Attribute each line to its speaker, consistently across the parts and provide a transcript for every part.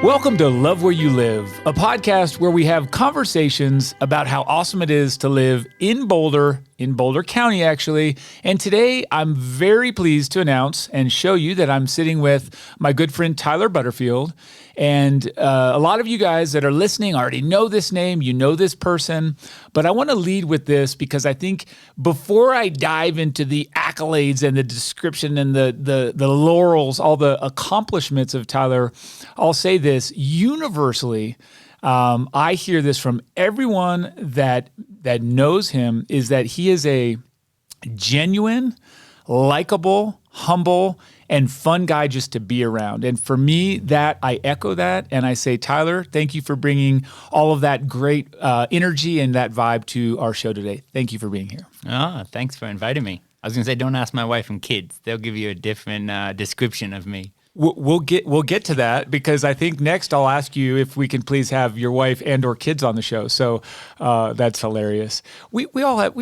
Speaker 1: Welcome to Love Where You Live, a podcast where we have conversations about how awesome it is to live in Boulder County, actually. And today, I'm very pleased to announce and show you that I'm sitting with my good friend Tyler Butterfield. And a lot of you guys that are listening already know this name, you know this person, but I want to lead with this because I think before I dive into the accolades and the description and the laurels, all the accomplishments of Tyler, I'll say this universally. I hear this from everyone that knows him is that he is a genuine, likable, humble, and fun guy just to be around. And for me, that I echo that, and I say, Tyler, thank you for bringing all of that great energy and that vibe to our show today. Thank you for being here.
Speaker 2: Oh, thanks for inviting me. I was going to say, don't ask my wife and kids. They'll give you a different description of me.
Speaker 1: We'll get to that because I think next I'll ask you if we can please have your wife and or kids on the show. So that's hilarious. We all have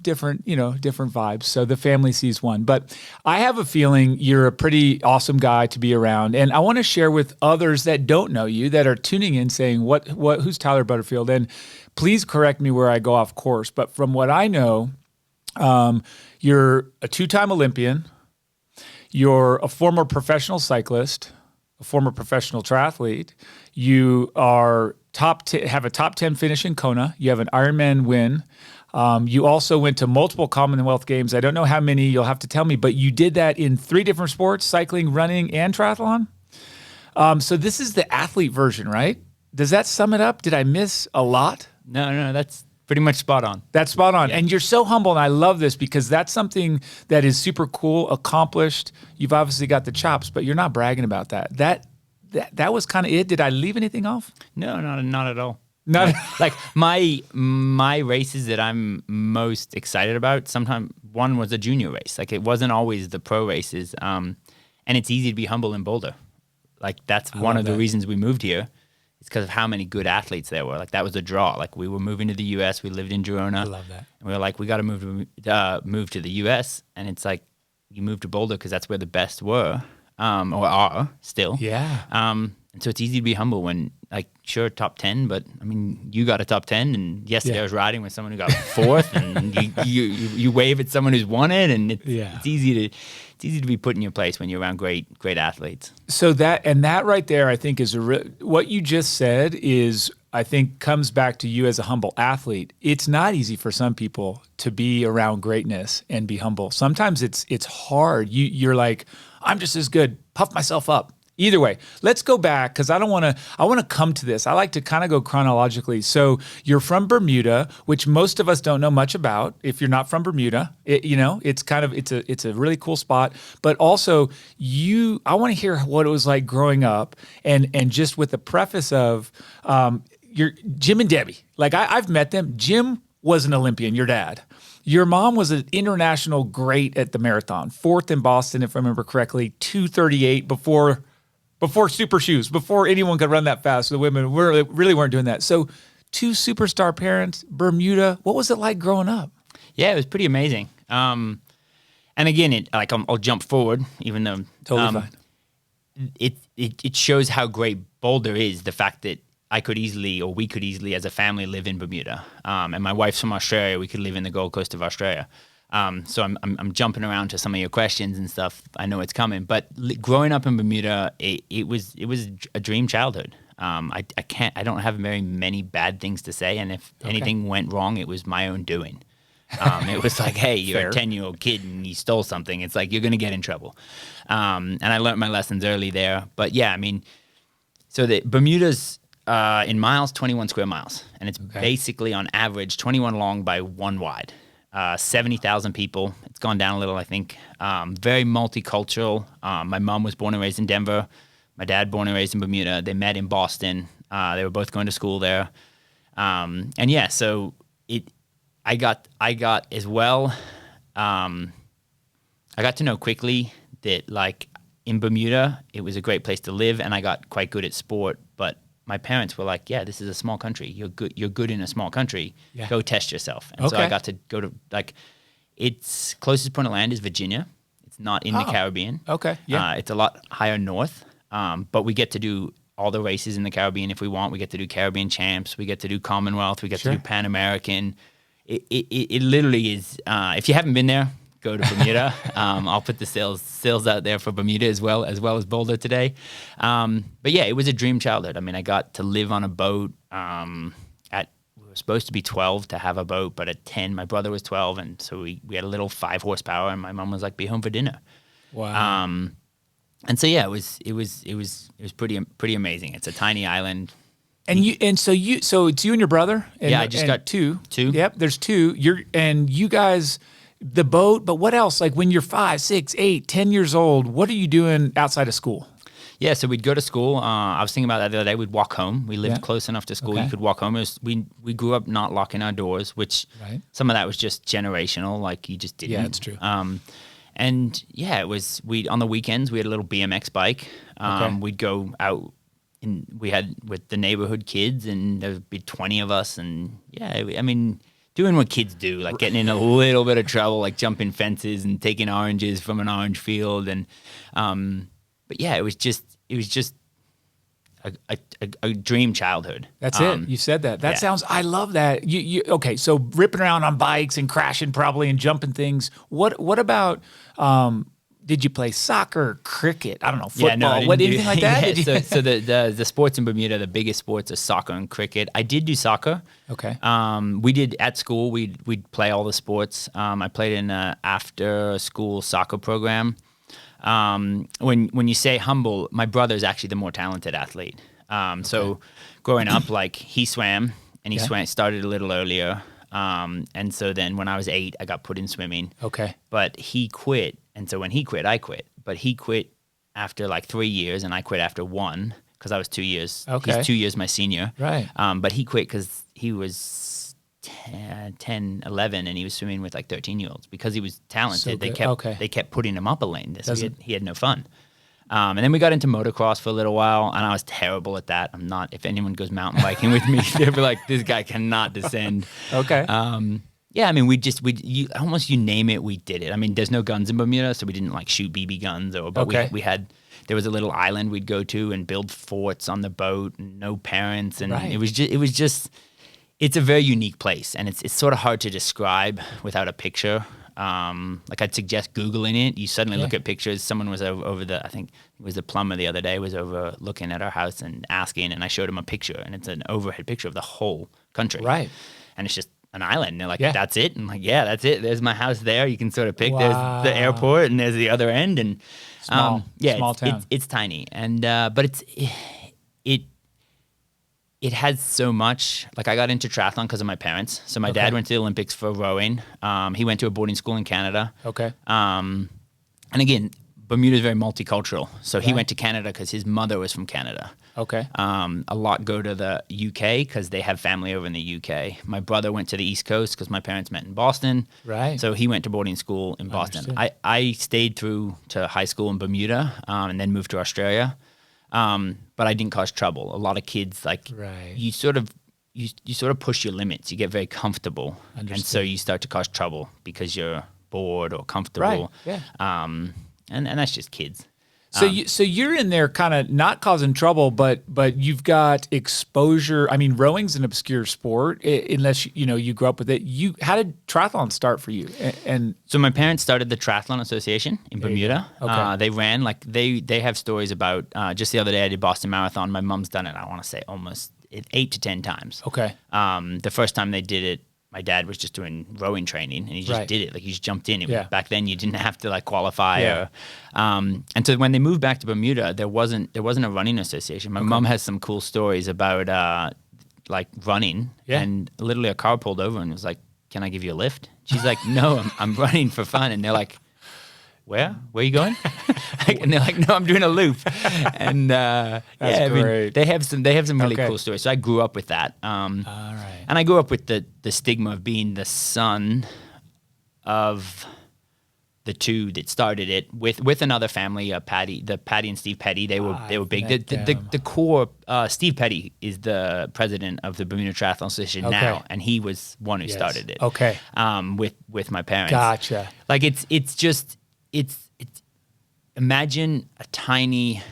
Speaker 1: different vibes. So the family sees one, but I have a feeling you're a pretty awesome guy to be around, and I want to share with others that don't know you that are tuning in saying who's Tyler Butterfield, and please correct me where I go off course. But from what I know, you're a two-time Olympian. You're a former professional cyclist, a former professional triathlete. You are have a top 10 finish in Kona. You have an Ironman win. You also went to multiple Commonwealth Games. I don't know how many, you'll have to tell me, but you did that in 3 different sports, cycling, running, and triathlon. So this is the athlete version, right? Does that sum it up? Did I miss a lot?
Speaker 2: No, that's pretty much spot on.
Speaker 1: That's spot on.
Speaker 2: Yeah.
Speaker 1: And you're so humble, and I love this because that's something that is super cool, accomplished. You've obviously got the chops, but you're not bragging about that. That was kind of it. Did I leave anything off?
Speaker 2: No, not at all.
Speaker 1: Not
Speaker 2: like my races that I'm most excited about, sometimes one was a junior race. Like it wasn't always the pro races. And it's easy to be humble in Boulder. Like that's one of the reasons we moved here. It's because of how many good athletes there were. Like that was a draw. Like we were moving to the U.S. We lived in Girona.
Speaker 1: I love that.
Speaker 2: And we were like, we got to move to the U.S. And it's like you move to Boulder because that's where the best were, or are still.
Speaker 1: Yeah.
Speaker 2: And so it's easy to be humble when, like, sure, top 10, but I mean, you got a top 10, and yesterday I was riding with someone who got 4th, and you wave at someone who's won it, and it's easy to be put in your place when you're around great athletes.
Speaker 1: So that right there, I think is what you just said is, I think, comes back to you as a humble athlete. It's not easy for some people to be around greatness and be humble. Sometimes it's hard. You're like, I'm just as good. Puff myself up. Either way, let's go back because I want to come to this. I like to kind of go chronologically. So you're from Bermuda, which most of us don't know much about. If you're not from Bermuda, it's a really cool spot. But also I want to hear what it was like growing up, and just with the preface of your Jim and Debbie. Like I've met them. Jim was an Olympian, your dad. Your mom was an international great at the marathon, 4th in Boston, if I remember correctly, 2:38 before super shoes, before anyone could run that fast. The women really weren't doing that. So 2 superstar parents, Bermuda. What was it like growing up?
Speaker 2: Yeah, it was pretty amazing. And again, I'll jump forward, even though
Speaker 1: Totally fine.
Speaker 2: It shows how great Boulder is. The fact that we could easily, as a family, live in Bermuda. And my wife's from Australia. We could live in the Gold Coast of Australia. So I'm jumping around to some of your questions and stuff. I know it's coming, but growing up in Bermuda, it was a dream childhood. I don't have very many bad things to say, and if anything went wrong, it was my own doing. It was like, hey, you're a 10-year-old kid and you stole something. It's like you're gonna get in trouble. And I learned my lessons early there. But yeah, I mean, so the Bermuda's in miles, 21 square miles, and it's basically on average 21 long by 1 wide. 70,000 people. It's gone down a little, I think. Very multicultural. My mom was born and raised in Denver. My dad born and raised in Bermuda. They met in Boston. They were both going to school there. And yeah, so I got as well. I got to know quickly that like in Bermuda, it was a great place to live, and I got quite good at sport. But my parents were like, yeah, this is a small country. You're good in a small country. Yeah. Go test yourself. And so I got to go to, like, its closest point of land is Virginia. It's not in the Caribbean.
Speaker 1: Okay. Yeah.
Speaker 2: It's a lot higher north. But we get to do all the races in the Caribbean if we want. We get to do Caribbean Champs. We get to do Commonwealth. We get to do Pan American. It literally is. If you haven't been there, go to Bermuda. I'll put the sales out there for Bermuda as well as Boulder today. But yeah, it was a dream childhood. I mean, I got to live on a boat. We were supposed to be 12 to have a boat, but at 10, my brother was 12, and so we had a little 5 horsepower, and my mom was like, "Be home for dinner."
Speaker 1: Wow.
Speaker 2: And so yeah, it was pretty amazing. It's a tiny island.
Speaker 1: So it's you and your brother. And,
Speaker 2: yeah, I just got two.
Speaker 1: Yep, there's 2. You guys, the boat. But what else? Like when you're 5, 6, 8, 10 years old, what are you doing outside of school?
Speaker 2: Yeah, so we'd go to school. I was thinking about that the other day. We'd walk home. We lived close enough to school.
Speaker 1: Okay.
Speaker 2: You could walk home. We grew up not locking our doors, which some of that was just generational. Like you just didn't.
Speaker 1: Yeah, that's true.
Speaker 2: And yeah, on the weekends we had a little BMX bike. We'd go out. We had with the neighborhood kids, and there would be 20 of us, and yeah, I mean, doing what kids do, like getting in a little bit of trouble, like jumping fences and taking oranges from an orange field, and but yeah, it was just a dream childhood.
Speaker 1: That's it. You said that. That sounds. I love that. You okay? So ripping around on bikes and crashing probably and jumping things. What about? Did you play soccer, cricket? I don't know, football.
Speaker 2: Yeah, no,
Speaker 1: anything like that?
Speaker 2: Yeah, so the sports in Bermuda, the biggest sports are soccer and cricket. I did do soccer.
Speaker 1: Okay.
Speaker 2: We did at school. We'd play all the sports. I played in an after school soccer program. When you say humble, my brother is actually the more talented athlete. So growing up, like he swam and he started a little earlier. And so then when I was 8, I got put in swimming.
Speaker 1: Okay.
Speaker 2: But he quit. And so when he quit, I quit. But he quit after like 3 years, and I quit after 1 because I was 2 years.
Speaker 1: Okay.
Speaker 2: He's 2 years my senior.
Speaker 1: Right.
Speaker 2: But he quit because he was 10, 11, and he was swimming with like 13-year-olds because he was talented.
Speaker 1: So
Speaker 2: They kept putting him up a lane. So he had no fun. And then we got into motocross for a little while, and I was terrible at that. I'm not. If anyone goes mountain biking with me, they'll be like, "This guy cannot descend."
Speaker 1: Okay.
Speaker 2: Yeah, I mean, almost you name it, we did it. I mean, there's no guns in Bermuda, so we didn't like shoot BB guns, there was a little island we'd go to and build forts on the boat, and no parents, and it was just it's a very unique place, and it's sort of hard to describe without a picture. Like I'd suggest Googling it. You suddenly look at pictures. Someone was over I think it was the plumber the other day was over looking at our house and asking, and I showed him a picture, and it's an overhead picture of the whole country.
Speaker 1: Right.
Speaker 2: And it's just an island. And they're like, "That's it?" And I'm like, "Yeah, that's it. There's my house there. You can sort of pick.
Speaker 1: Wow.
Speaker 2: There's the airport, and there's the other end." And
Speaker 1: small town.
Speaker 2: It's tiny, and but it has so much. Like I got into triathlon because of my parents. So my dad went to the Olympics for rowing. He went to a boarding school in Canada.
Speaker 1: Okay.
Speaker 2: And again, Bermuda is very multicultural. So he went to Canada because his mother was from Canada.
Speaker 1: Okay.
Speaker 2: A lot go to the UK because they have family over in the UK. My brother went to the East Coast because my parents met in Boston.
Speaker 1: Right.
Speaker 2: So he went to boarding school in Boston. I stayed through to high school in Bermuda and then moved to Australia. But I didn't cause trouble. A lot of kids you sort of push your limits. You get very comfortable, and so you start to cause trouble because you're bored or comfortable.
Speaker 1: Right. Yeah.
Speaker 2: And that's just kids.
Speaker 1: So you're in there kind of not causing trouble, but you've got exposure. I mean, rowing's an obscure sport unless you grew up with it. How did triathlon start for you? And
Speaker 2: so my parents started the Triathlon Association in Bermuda.
Speaker 1: Okay.
Speaker 2: They ran they have stories about just the other day I did Boston Marathon. My mom's done it. I want to say almost 8 to 10 times. Okay. The first time they did it, my dad was just doing rowing training, and he just did it. Like he just jumped in. Back then, you didn't have to qualify. Yeah. And so when they moved back to Bermuda, there wasn't a running association. My mom has some cool stories about running. Yeah. And literally a car pulled over and was like, "Can I give you a lift?" She's like, "No, I'm running for fun." And they're like, Where are you going? And they're like, "No, I'm doing a loop." And
Speaker 1: That's great.
Speaker 2: They have some really cool stories. So I grew up with that. All right. And I grew up with the stigma of being the son of the two that started it with another family, Patty and Steve Petty. They were big. The core Steve Petty is the president of the Bermuda Triathlon Association now, and he was one who started it.
Speaker 1: Okay.
Speaker 2: With my parents.
Speaker 1: Gotcha.
Speaker 2: Like it's imagine a tiny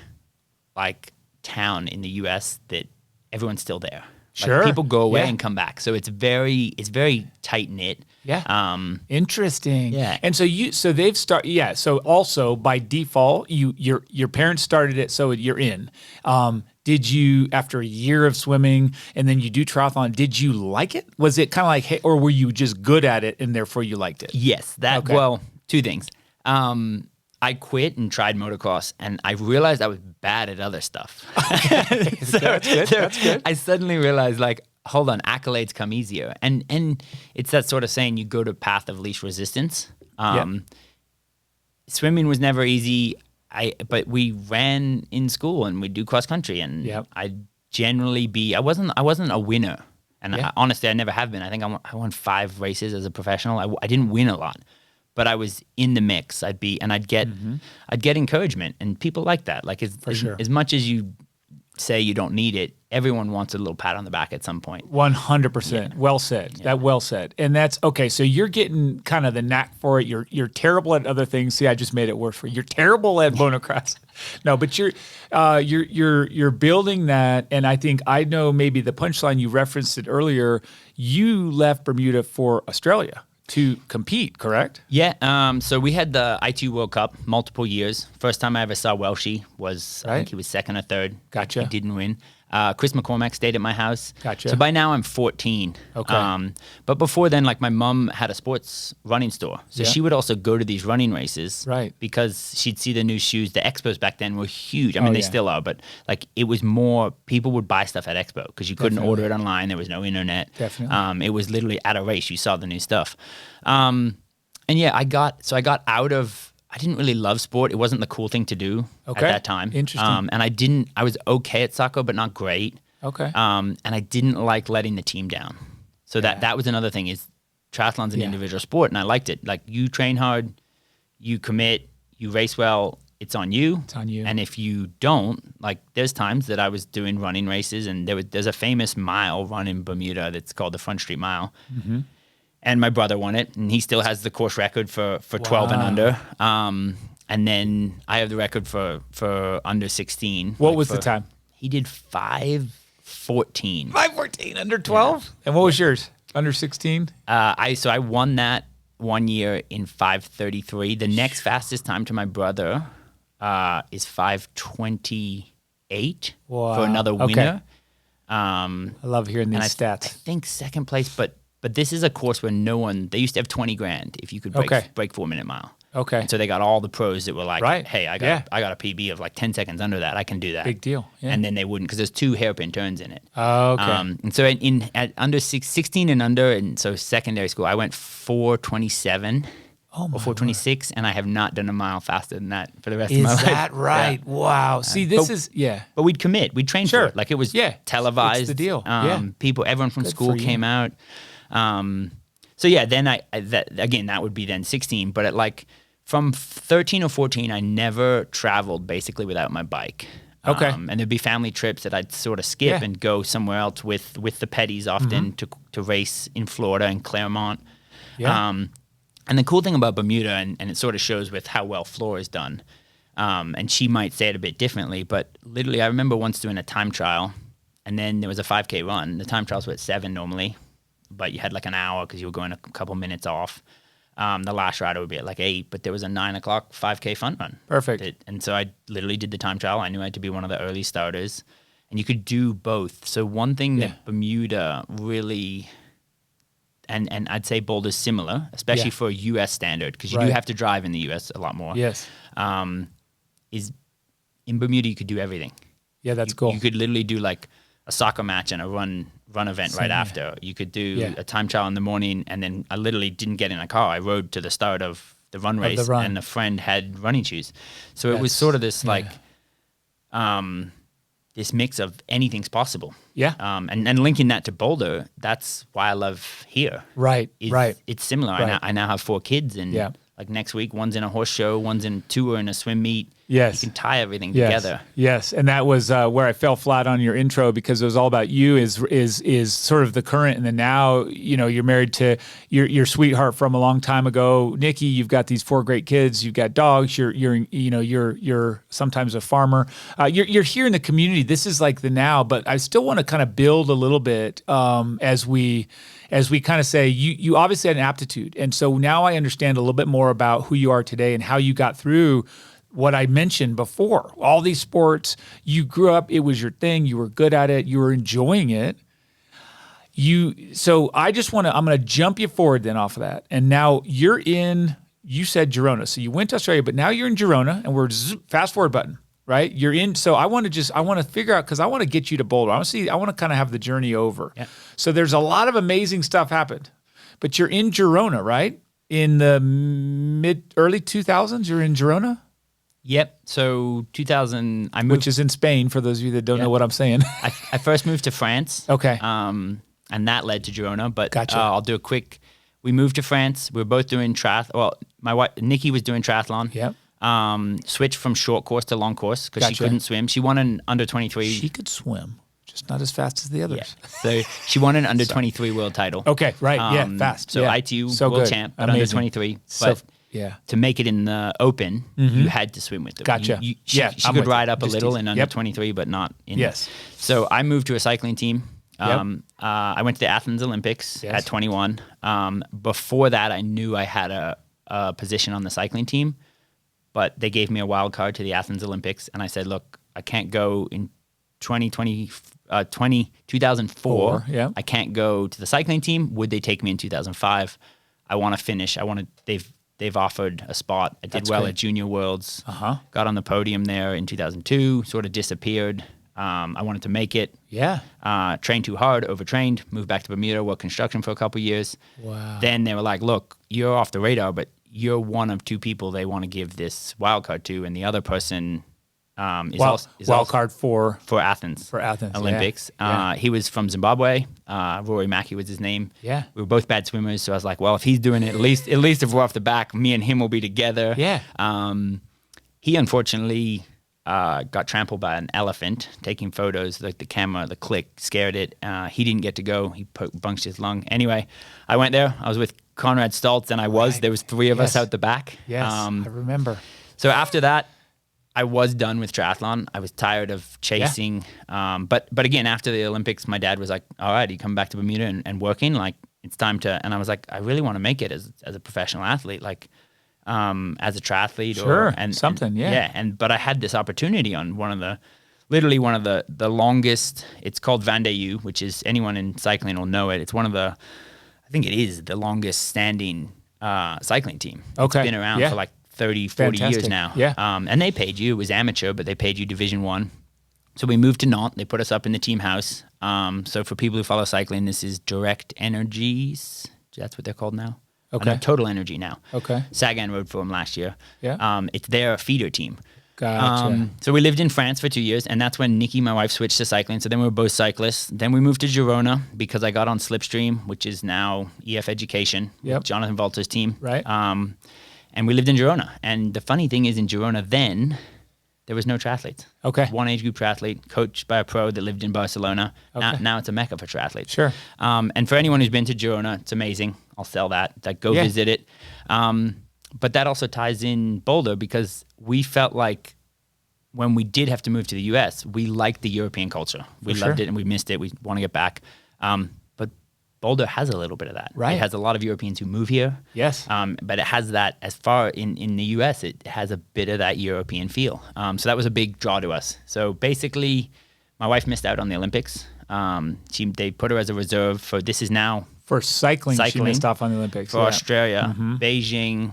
Speaker 2: town in the U.S. that everyone's still there.
Speaker 1: Sure.
Speaker 2: Like people go away
Speaker 1: Yeah.
Speaker 2: and come back. So it's very tight knit.
Speaker 1: Yeah. Interesting.
Speaker 2: Yeah.
Speaker 1: And so they've started. Yeah. So also by default, your parents started it, so you're in. Did you, after a year of swimming and then you do triathlon, did you like it? Was it kind of like, hey, or were you just good at it and therefore you liked it?
Speaker 2: Yes. Well, two things. I quit and tried motocross, and I realized I was bad at other stuff.
Speaker 1: So that's good. That's good.
Speaker 2: I suddenly realized, like, hold on, accolades come easier. And it's that sort of saying, you go to path of least resistance. Swimming was never easy. But we ran in school and we'd do cross country, and I'd generally I wasn't a winner. And honestly, I never have been. I think I won 5 races as a professional. I didn't win a lot, but I was in the mix. I'd get encouragement, and people like that. Like as much as you say you don't need it, everyone wants a little pat on the back at some point.
Speaker 1: 100%. Well said. That well said. And that's okay. So you're getting kind of the knack for it. You're terrible at other things. See, I just made it worse for you. You're terrible at motocross. No, but you're building that. And I think I know maybe the punchline, you referenced it earlier. You left Bermuda for Australia to compete, correct?
Speaker 2: Yeah. So we had the ITU World Cup multiple years. First time I ever saw Welshie was, I think he was second or third.
Speaker 1: Gotcha.
Speaker 2: He didn't win. Chris McCormack stayed at my house.
Speaker 1: Gotcha.
Speaker 2: So by now I'm 14.
Speaker 1: Okay.
Speaker 2: But before then, like my mom had a sports running store. So she would also go to these running races.
Speaker 1: Right.
Speaker 2: Because she'd see the new shoes. The expos back then were huge. I mean, they still are, but like it was more, people would buy stuff at expo because you couldn't order it online. There was no internet.
Speaker 1: Definitely.
Speaker 2: It was literally at a race. You saw the new stuff. And yeah, I got out of, I didn't really love sport. It wasn't the cool thing to do at that time.
Speaker 1: Interesting.
Speaker 2: And I was okay at soccer, but not great.
Speaker 1: Okay.
Speaker 2: And I didn't like letting the team down. So that was another thing, is triathlon's an individual sport, and I liked it. Like, you train hard, you commit, you race well, it's on you.
Speaker 1: It's on you.
Speaker 2: And if you don't, like, there's times that I was doing running races, and there's a famous mile run in Bermuda that's called the Front Street Mile. Mm-hmm. And my brother won it, and he still has the course record for 12 and under. And then I have the record for under 16.
Speaker 1: What was the time?
Speaker 2: He did 5:14.
Speaker 1: 5:14 under 12? Yeah. And what was yours? Under 16?
Speaker 2: I won that one year in 5:33. The next fastest time to my brother is 5:28 for another winner.
Speaker 1: I love hearing these stats.
Speaker 2: I think second place, but this is a course where they used to have 20 grand if you could break 4 minute mile.
Speaker 1: Okay.
Speaker 2: And so they got all the pros that were like, hey, I got a PB of like 10 seconds under that. I can do that.
Speaker 1: Big deal. Yeah.
Speaker 2: And then they wouldn't, because there's 2 hairpin turns in it.
Speaker 1: Oh, okay.
Speaker 2: And so at under 16 and under, and so secondary school, I went 4:27 or 4:26, and I have not done a mile faster than that for the rest of my life.
Speaker 1: Is that right? Yeah. Wow. See,
Speaker 2: But we'd commit. We'd train for it. Like, it was televised.
Speaker 1: It's the deal.
Speaker 2: Everyone from school came out. So yeah, then that would be then 16. But at like from 13 or 14, I never traveled basically without my bike.
Speaker 1: Okay.
Speaker 2: And there'd be family trips that I'd sort of skip and go somewhere else with the Petties often to race in Florida and Claremont. Yeah. And the cool thing about Bermuda, and it sort of shows with how well Flora is done, and she might say it a bit differently, but literally I remember once doing a time trial, and then there was a 5K run. The time trials were at 7 normally, but you had like an hour because you were going a couple minutes off. The last rider would be at like 8, but there was a 9 o'clock 5K fun run.
Speaker 1: Perfect.
Speaker 2: And so I literally did the time trial. I knew I had to be one of the early starters, and you could do both. So one thing that Bermuda really, and I'd say Boulder's similar, especially for a U.S. standard, because you do have to drive in the U.S. a lot more.
Speaker 1: Yes.
Speaker 2: Is in Bermuda you could do everything.
Speaker 1: Yeah, that's cool.
Speaker 2: You could literally do like a soccer match and a run event right after. You could do a time trial in the morning, and then I literally didn't get in a car. I rode to the start of the run race, and a friend had running shoes. So it was sort of this this mix of anything's possible.
Speaker 1: Yeah.
Speaker 2: And linking that to Boulder, that's why I love here.
Speaker 1: Right.
Speaker 2: It's similar.
Speaker 1: Right.
Speaker 2: I now have 4 kids, and like next week, one's in a horse show, one's in tour and a swim meet.
Speaker 1: Yes.
Speaker 2: You can tie everything
Speaker 1: Yes.
Speaker 2: together.
Speaker 1: Yes, and that was where I fell flat on your intro because it was all about you. Is sort of the current and the now. You know, you're married to your sweetheart from a long time ago, Nikki. You've got these 4 great kids. You've got dogs. You're sometimes a farmer. You're here in the community. This is like the now, but I still want to kind of build a little bit as we kind of say you obviously had an aptitude, and so now I understand a little bit more about who you are today and how you got through what I mentioned before. All these sports, you grew up, it was your thing, you were good at it, you were enjoying it. So I'm going to jump you forward then off of that. And now you said Girona. So you went to Australia, but now you're in Girona and we're fast forward button, right? You're in. So I want to figure out, cause I want to get you to Boulder. I want to kind of have the journey over.
Speaker 2: Yeah.
Speaker 1: So there's a lot of amazing stuff happened, but you're in Girona, right? In the early 2000s, you're in Girona?
Speaker 2: Yep. So 2000, I moved.
Speaker 1: Which is in Spain, for those of you that don't know what I'm saying.
Speaker 2: I first moved to France.
Speaker 1: Okay.
Speaker 2: And that led to Girona. But
Speaker 1: Gotcha.
Speaker 2: I'll do a quick. We moved to France. We were both doing Well, my wife Nikki was doing triathlon.
Speaker 1: Yep.
Speaker 2: Switched from short course to long course because she
Speaker 1: Gotcha.
Speaker 2: couldn't swim. She won an under 23.
Speaker 1: She could swim, just not as fast as the others.
Speaker 2: Yeah. So she won an under 23 world title.
Speaker 1: Okay, right. Fast.
Speaker 2: So
Speaker 1: Yeah.
Speaker 2: ITU
Speaker 1: So
Speaker 2: world
Speaker 1: good.
Speaker 2: champ, but
Speaker 1: Amazing.
Speaker 2: under 23.
Speaker 1: So,
Speaker 2: But
Speaker 1: yeah.
Speaker 2: to make it in the open, you had to swim with them.
Speaker 1: Gotcha.
Speaker 2: She
Speaker 1: I'm
Speaker 2: could
Speaker 1: with
Speaker 2: ride
Speaker 1: you.
Speaker 2: up a
Speaker 1: Just
Speaker 2: little
Speaker 1: easy.
Speaker 2: in under
Speaker 1: Yep.
Speaker 2: 23, but not in.
Speaker 1: Yes.
Speaker 2: So I moved to a cycling team.
Speaker 1: Yep.
Speaker 2: I went to the Athens Olympics
Speaker 1: Yes.
Speaker 2: at 21. Before that, I knew I had a position on the cycling team, but they gave me a wild card to the Athens Olympics, and I said, look, I can't go in 2004.
Speaker 1: Yeah.
Speaker 2: I can't go to the cycling team. Would they take me in 2005? I want to finish. They've offered a spot. I did
Speaker 1: That's
Speaker 2: well
Speaker 1: great.
Speaker 2: at Junior Worlds.
Speaker 1: Uh-huh.
Speaker 2: Got on the podium there in 2002. Sort of disappeared. I wanted to make it.
Speaker 1: Yeah.
Speaker 2: Trained too hard, overtrained, moved back to Bermuda, worked construction for a couple of years.
Speaker 1: Wow.
Speaker 2: Then they were like, look, you're off the radar, but you're one of 2 people they want to give this wild card to, and the other person is
Speaker 1: wild card for
Speaker 2: Athens.
Speaker 1: For Athens, yeah.
Speaker 2: Olympics.
Speaker 1: Yeah.
Speaker 2: He was from Zimbabwe. Rory Mackey was his name.
Speaker 1: Yeah.
Speaker 2: We were both bad swimmers, so I was like, well, if he's doing it, at least if we're off the back, me and him will be together.
Speaker 1: Yeah.
Speaker 2: He unfortunately got trampled by an elephant taking photos. Like the camera, the click scared it. He didn't get to go. He punctured his lung. Anyway, I went there. I was with Conrad Stoltz, and there was 3 of us
Speaker 1: Yes.
Speaker 2: out the back.
Speaker 1: Yes, I remember.
Speaker 2: So after that, I was done with triathlon. I was tired of chasing. But again, after the Olympics, my dad was like, all right, you come back to Bermuda and working. Like, it's time to, and I was like, I really want to make it as a professional athlete, like as a triathlete.
Speaker 1: Sure,
Speaker 2: Yeah. But I had this opportunity on literally one of the longest, it's called Vendée, which is, anyone in cycling will know it. It's I think it is the longest standing cycling team.
Speaker 1: Okay.
Speaker 2: It's been around
Speaker 1: Yeah.
Speaker 2: for like 30, 40 years
Speaker 1: Fantastic.
Speaker 2: now.
Speaker 1: Yeah.
Speaker 2: And they paid you. It was amateur, but they paid you Division 1. So we moved to Nantes. They put us up in the team house. So for people who follow cycling, this is Direct Energies. That's what they're called now.
Speaker 1: Okay.
Speaker 2: No, Total Energy now.
Speaker 1: Okay.
Speaker 2: Sagan rode for them last year.
Speaker 1: Yeah.
Speaker 2: It's their feeder team.
Speaker 1: Gotcha.
Speaker 2: So we lived in France for 2 years, and that's when Nikki, my wife, switched to cycling. So then we were both cyclists. Then we moved to Girona because I got on Slipstream, which is now EF Education,
Speaker 1: Yep.
Speaker 2: with Jonathan Valter's team.
Speaker 1: Right.
Speaker 2: And we lived in Girona. And the funny thing is, in Girona then, there was no triathletes.
Speaker 1: Okay.
Speaker 2: One age group triathlete, coached by a pro that lived in Barcelona.
Speaker 1: Okay.
Speaker 2: Now it's a mecca for triathletes.
Speaker 1: Sure.
Speaker 2: And for anyone who's been to Girona, it's amazing. I'll sell that. Like, go
Speaker 1: Yeah.
Speaker 2: visit it. But that also ties in Boulder because we felt like when we did have to move to the U.S., we liked the European culture. We
Speaker 1: For
Speaker 2: loved
Speaker 1: sure.
Speaker 2: it and we missed it. We want to get back. But Boulder has a little bit of that.
Speaker 1: Right.
Speaker 2: It has a lot of Europeans who move here.
Speaker 1: Yes.
Speaker 2: But it has that, as far in the U.S., it has a bit of that European feel. So that was a big draw to us. So basically, my wife missed out on the Olympics. They put her as a reserve for, this is now
Speaker 1: For cycling, she
Speaker 2: cycling
Speaker 1: missed off on the Olympics.
Speaker 2: for Australia, Beijing,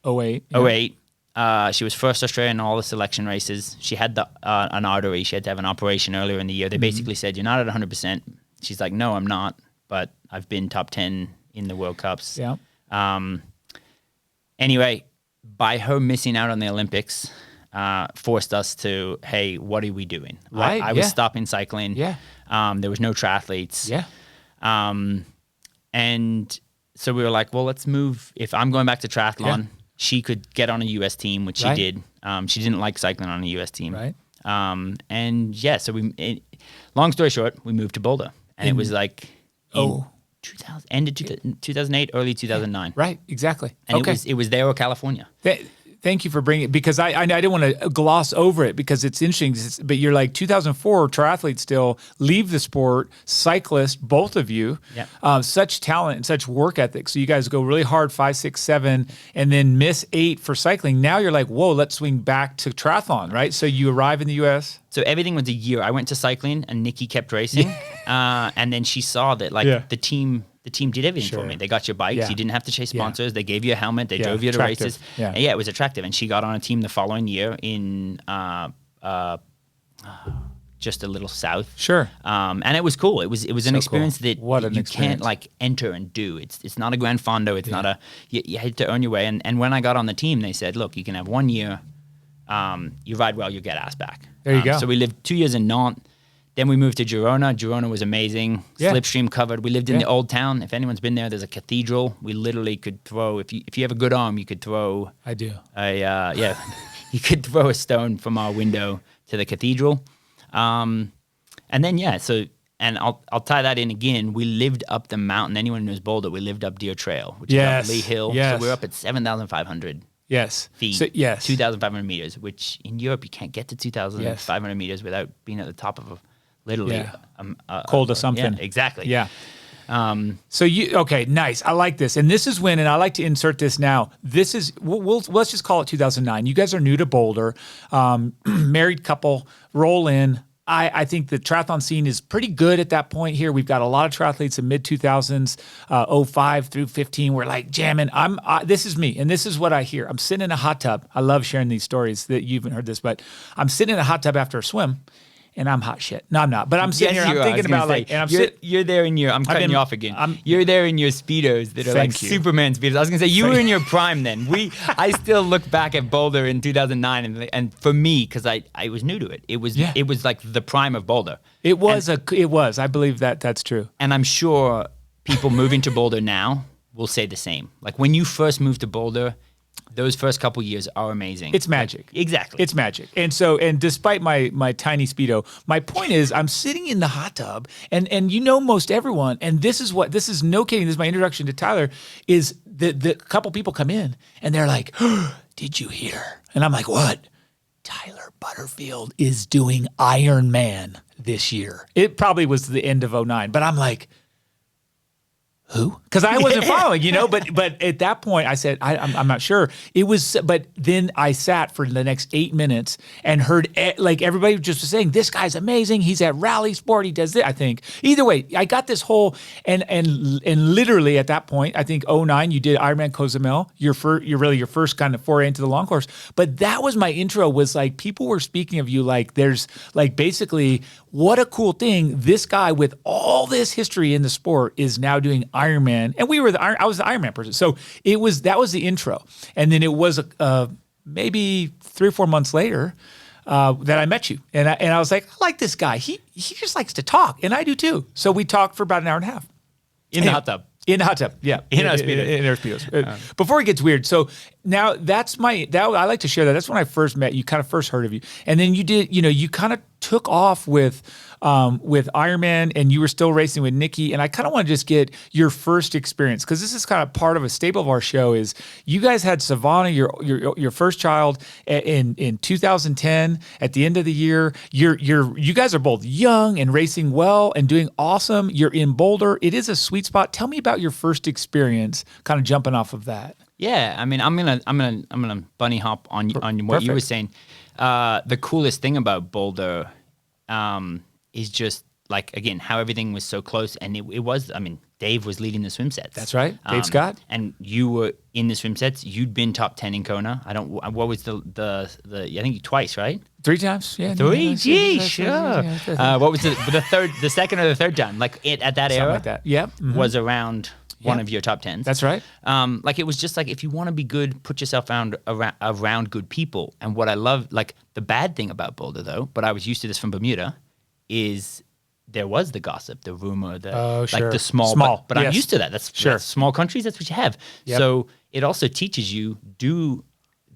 Speaker 1: 08.
Speaker 2: 08. She was first Australian in all the selection races. She had an artery. She had to have an operation earlier in the year. They basically said, you're not at 100%. She's like, no, I'm not. But I've been top 10 in the World Cups.
Speaker 1: Yeah.
Speaker 2: Anyway, by her missing out on the Olympics, forced us to, hey, what are we doing?
Speaker 1: Right,
Speaker 2: I was
Speaker 1: yeah.
Speaker 2: stopping cycling.
Speaker 1: Yeah.
Speaker 2: There was no triathletes.
Speaker 1: Yeah.
Speaker 2: And so we were like, well, let's move. If I'm going back to triathlon, she could get on a U.S. team, which she did. She didn't like cycling on a U.S. team.
Speaker 1: Right.
Speaker 2: And yeah, so long story short, we moved to Boulder, and it was like in 2000, end of 2008, early 2009.
Speaker 1: Right. Exactly.
Speaker 2: And it was there or California.
Speaker 1: Thank you for bringing it, because I didn't want to gloss over it, because it's interesting. But you're like 2004 triathlete still, leave the sport, cyclist, both of you, such talent and such work ethic. So you guys go really hard 5, 6, 7, and then miss 8 for cycling. Now you're like, whoa, let's swing back to triathlon, right? So you arrive in the U.S.
Speaker 2: So everything was a year. I went to cycling, and Nikki kept racing, and then she saw that the team. The team did everything for me. They got your bikes. You didn't have to chase sponsors. They gave you a helmet. They drove you to races. And it was attractive. And she got on a team the following year in just a little south.
Speaker 1: Sure.
Speaker 2: And it was cool. It was an experience that you can't like enter and do. It's not a Gran Fondo. It's not you had to earn your way. And when I got on the team, they said, look, you can have 1 year. You ride well, you get ass back.
Speaker 1: There you go.
Speaker 2: So we lived 2 years in Nantes. Then we moved to Girona. Girona was amazing. Slipstream covered. We lived in the old town. If anyone's been there, there's a cathedral. We literally could throw, if you have a good arm, you could throw.
Speaker 1: I do.
Speaker 2: You could throw a stone from our window to the cathedral. And then, and I'll tie that in again. We lived up the mountain. Anyone who knows Boulder, we lived up Deer Trail, which is up Lee Hill.
Speaker 1: Yes.
Speaker 2: So we're up at 7,500 feet,
Speaker 1: so,
Speaker 2: 2,500 meters, which in Europe, you can't get to 2,500 meters without being at the top of literally
Speaker 1: cold or something.
Speaker 2: Yeah, exactly.
Speaker 1: Yeah. So nice. I like this. And this is when, and I like to insert this now. This is, let's just call it 2009. You guys are new to Boulder, married couple, roll in. I think the triathlon scene is pretty good at that point here. We've got a lot of triathletes in mid 2000s, 05 through 15. We're like jamming. This is me, and this is what I hear. I'm sitting in a hot tub. I love sharing these stories that you haven't heard this, but I'm sitting in a hot tub after a swim. And I'm hot shit. No, I'm not. But I'm sitting here. I'm thinking about
Speaker 2: you're there in your. I'm cutting you off again. You're there in your speedos that are like Superman speedos. I was gonna say you were in your prime then. I still look back at Boulder in 2009, and for me, because I was new to it. It was like the prime of Boulder. It was.
Speaker 1: I believe that's true.
Speaker 2: And I'm sure people moving to Boulder now will say the same. Like when you first moved to Boulder. Those first couple years are amazing.
Speaker 1: It's magic.
Speaker 2: Exactly.
Speaker 1: It's magic. And despite my tiny Speedo, my point is I'm sitting in the hot tub and most everyone, and this is no kidding, this is my introduction to Tyler, is the couple people come in and they're like, did you hear? And I'm like, what? Tyler Butterfield is doing Ironman this year. It probably was the end of 2009, but I'm like, who? Because I wasn't following, but at that point I said, I'm not sure. It was, but then I sat for the next 8 minutes and heard everybody just was saying, this guy's amazing. He's at Rally Sport. He does this, I think. Either way, I got this whole, and literally at that point, I think 2009, you did Ironman Cozumel, your first kind of foray into the long course. But that was my intro, was like, people were speaking of you like there's like basically, what a cool thing. This guy with all this history in the sport is now doing Ironman, and I was the Ironman person. So that was the intro, and then it was maybe 3 or 4 months later that I met you, and I was like, I like this guy. He just likes to talk, and I do too. So we talked for about an hour and a half
Speaker 2: in the hot tub.
Speaker 1: In the hot tub, yeah.
Speaker 2: In our Speedos.
Speaker 1: In our Speedos. Before it gets weird, so now I like to share that. That's when I first met you, kind of first heard of you. And then you did, you kind of took off with Ironman, and you were still racing with Nikki. And I kind of want to just get your first experience, because this is kind of part of a staple of our show is you guys had Savannah, your first child, in 2010 at the end of the year. You guys are both young and racing well and doing awesome. You're in Boulder. It is a sweet spot. Tell me about your first experience, kind of jumping off of that.
Speaker 2: Yeah, I mean, I'm gonna bunny hop on what
Speaker 1: Perfect.
Speaker 2: you were saying. The coolest thing about Boulder is just like, again, how everything was so close, and it was. I mean, Dave was leading the swim sets.
Speaker 1: That's right, Dave Scott,
Speaker 2: and you were in the swim sets. You'd been top 10 in Kona. What was the I think twice, right?
Speaker 1: 3 times, yeah.
Speaker 2: 3, gee, sure. What was the second or the third time? Like at that
Speaker 1: Something
Speaker 2: era,
Speaker 1: like that. Yeah,
Speaker 2: was around. One of your top 10s.
Speaker 1: That's right.
Speaker 2: Like it was just like, if you want to be good, put yourself around good people. And what I love, like the bad thing about Boulder though, but I was used to this from Bermuda, is there was the gossip, the rumor, the small. But
Speaker 1: yes.
Speaker 2: I'm used to that. That's small countries. That's what you have.
Speaker 1: Yep.
Speaker 2: So it also teaches you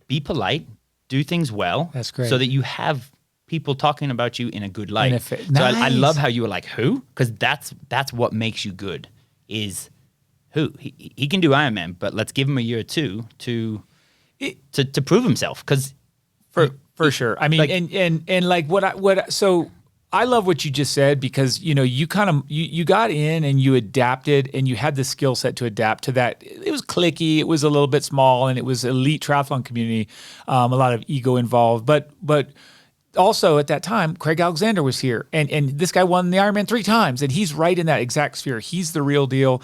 Speaker 2: be polite, do things well.
Speaker 1: That's great.
Speaker 2: So that you have people talking about you in a good light. So
Speaker 1: Nice.
Speaker 2: I love how you were like, who? Because that's what makes you good is who. He can do Ironman, but let's give him a year or two to prove himself. Because
Speaker 1: for sure. I mean, like, and like so I love what you just said because, you know, you kind of, you got in and you adapted and you had the skill set to adapt to that. It was cliquey. It was a little bit small and it was elite triathlon community, a lot of ego involved, but also at that time, Craig Alexander was here and this guy won the Ironman 3 times and he's right in that exact sphere. He's the real deal.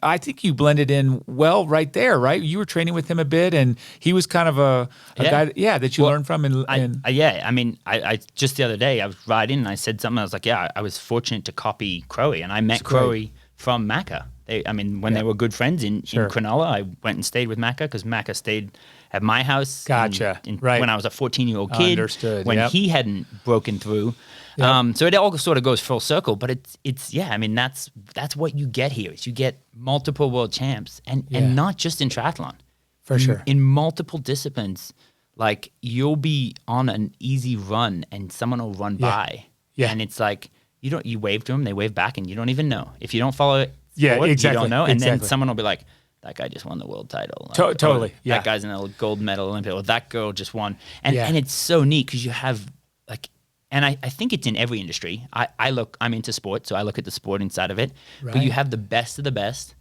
Speaker 1: I think you blended in well right there, right? You were training with him a bit and he was kind of a guy that you learned from.
Speaker 2: I mean, I just the other day I was riding and I said something. I was like, I was fortunate to copy Crowe and I met Crowe from Macca. When they were good friends in Cronulla, I went and stayed with Macca because Macca stayed at my house.
Speaker 1: Gotcha.
Speaker 2: When I was a 14-year-old kid.
Speaker 1: Understood.
Speaker 2: When he hadn't broken through. Yep. So it all sort of goes full circle, but that's what you get here. Is you get multiple world champs and not just in triathlon.
Speaker 1: For sure.
Speaker 2: In multiple disciplines. Like you'll be on an easy run and someone will run by. Yeah. And it's like you wave to them, they wave back and you don't even know. If you don't follow it,
Speaker 1: exactly.
Speaker 2: You don't know. And then someone will be like, that guy just won the world title.
Speaker 1: Totally. Yeah.
Speaker 2: That guy's in a gold medal Olympian. Or that girl just won. And it's so neat because you have like, and I think it's in every industry. I'm into sports, so I look at the sporting side of it. Right. But you have the best of the best.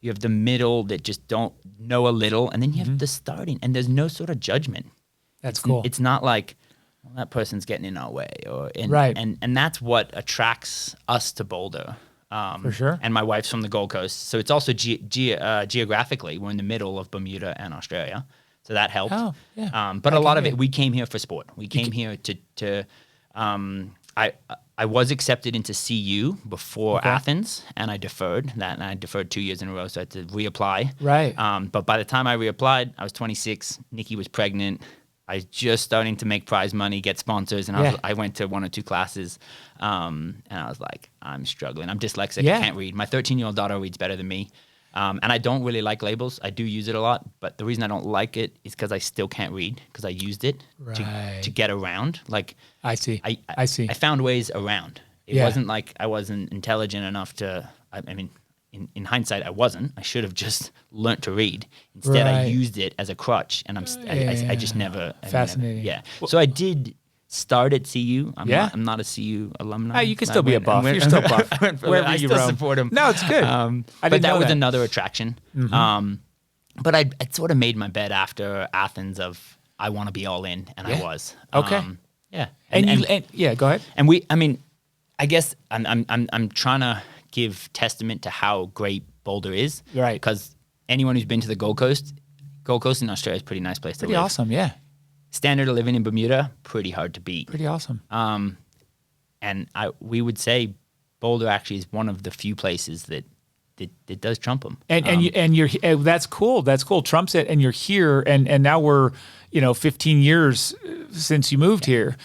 Speaker 2: You have the middle that just don't know a little. And then you have the starting. And there's no sort of judgment.
Speaker 1: That's cool.
Speaker 2: It's not like, well, that person's getting in our way.
Speaker 1: Right.
Speaker 2: And that's what attracts us to Boulder.
Speaker 1: For sure.
Speaker 2: And my wife's from the Gold Coast. So it's also geographically, we're in the middle of Bermuda and Australia. So that helped. Oh, yeah. But a lot of it, we came here for sport. We came here to I was accepted into CU before Athens, and I deferred that, and I deferred 2 years in a row, so I had to reapply.
Speaker 1: Right.
Speaker 2: But by the time I reapplied, I was 26. Nikki was pregnant. I was just starting to make prize money, get sponsors, and I went to 1 or 2 classes, and I was like, I'm struggling. I'm dyslexic. I can't read. My 13-year-old daughter reads better than me, and I don't really like labels. I do use it a lot, but the reason I don't like it is because I still can't read because I used it to get around. Like
Speaker 1: I see.
Speaker 2: I found ways around. It wasn't like I wasn't intelligent enough to. I mean. In hindsight, I wasn't. I should have just learnt to read. Instead, I used it as a crutch, and I just never.
Speaker 1: Fascinating.
Speaker 2: So I did start at CU. I'm not a CU alumni.
Speaker 1: You can still be a buff. You're still buff.
Speaker 2: I still support him.
Speaker 1: No, it's good.
Speaker 2: But that was another attraction. Mm-hmm. But I sort of made my bed after Athens of I want to be all in, and I was.
Speaker 1: Okay.
Speaker 2: Yeah.
Speaker 1: And go ahead.
Speaker 2: And I guess I'm trying to give testament to how great Boulder is.
Speaker 1: Right.
Speaker 2: Because anyone who's been to the Gold Coast in Australia is a pretty nice place to live.
Speaker 1: Pretty awesome, yeah.
Speaker 2: Standard of living in Bermuda, pretty hard to beat.
Speaker 1: Pretty awesome.
Speaker 2: And we would say Boulder actually is one of the few places that does trump them.
Speaker 1: And you're that's cool. That's cool. Trumps it, and you're here, and now we're 15 years since you moved here.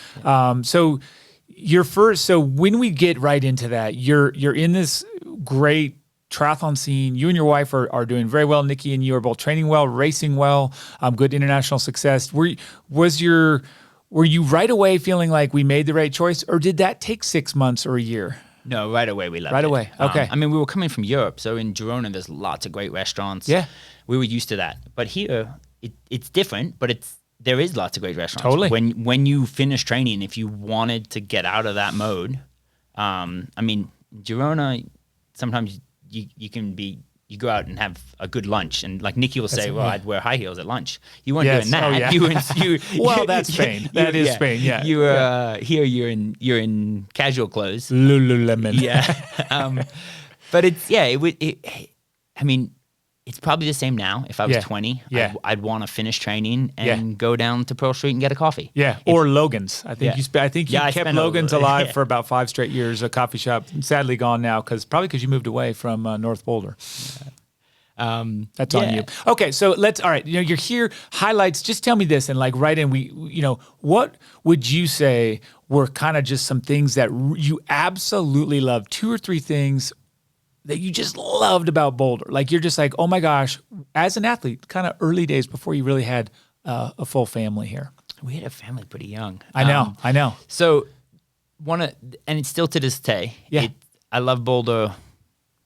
Speaker 1: So when we get right into that, you're in this great triathlon scene. You and your wife are doing very well. Nikki and you are both training well, racing well, good international success. Were you right away feeling like we made the right choice, or did that take 6 months or a year?
Speaker 2: No, right away we loved it.
Speaker 1: Right away, okay.
Speaker 2: We were coming from Europe, so in Girona there's lots of great restaurants.
Speaker 1: Yeah.
Speaker 2: We were used to that. But here, it's different, but there is lots of great restaurants.
Speaker 1: Totally.
Speaker 2: When you finish training, if you wanted to get out of that mode, Girona, sometimes you go out and have a good lunch, and like Nikki will say, "Well, I'd wear high heels at lunch." You weren't doing that.
Speaker 1: Oh, yeah. Well, that's Spain. That is Spain. Yeah.
Speaker 2: You were here. You're in casual clothes.
Speaker 1: Lululemon.
Speaker 2: Yeah. But it's probably the same now. If I was 20, I'd want to finish training and go down to Pearl Street and get a coffee. Yeah,
Speaker 1: or Logan's. I think you kept Logan's alive for about 5 straight years. A coffee shop, sadly gone now because you moved away from North Boulder. That's on you. Okay, so all right. You're here. Highlights. Just tell me this, and like right in, what would you say were kind of just some things that you absolutely love? 2 or 3 things. that you just loved about Boulder? Like you're just like, oh my gosh, as an athlete, kind of early days before you really had a full family here.
Speaker 2: We had a family pretty young.
Speaker 1: I know.
Speaker 2: So and it's still to this day.
Speaker 1: Yeah.
Speaker 2: I love Boulder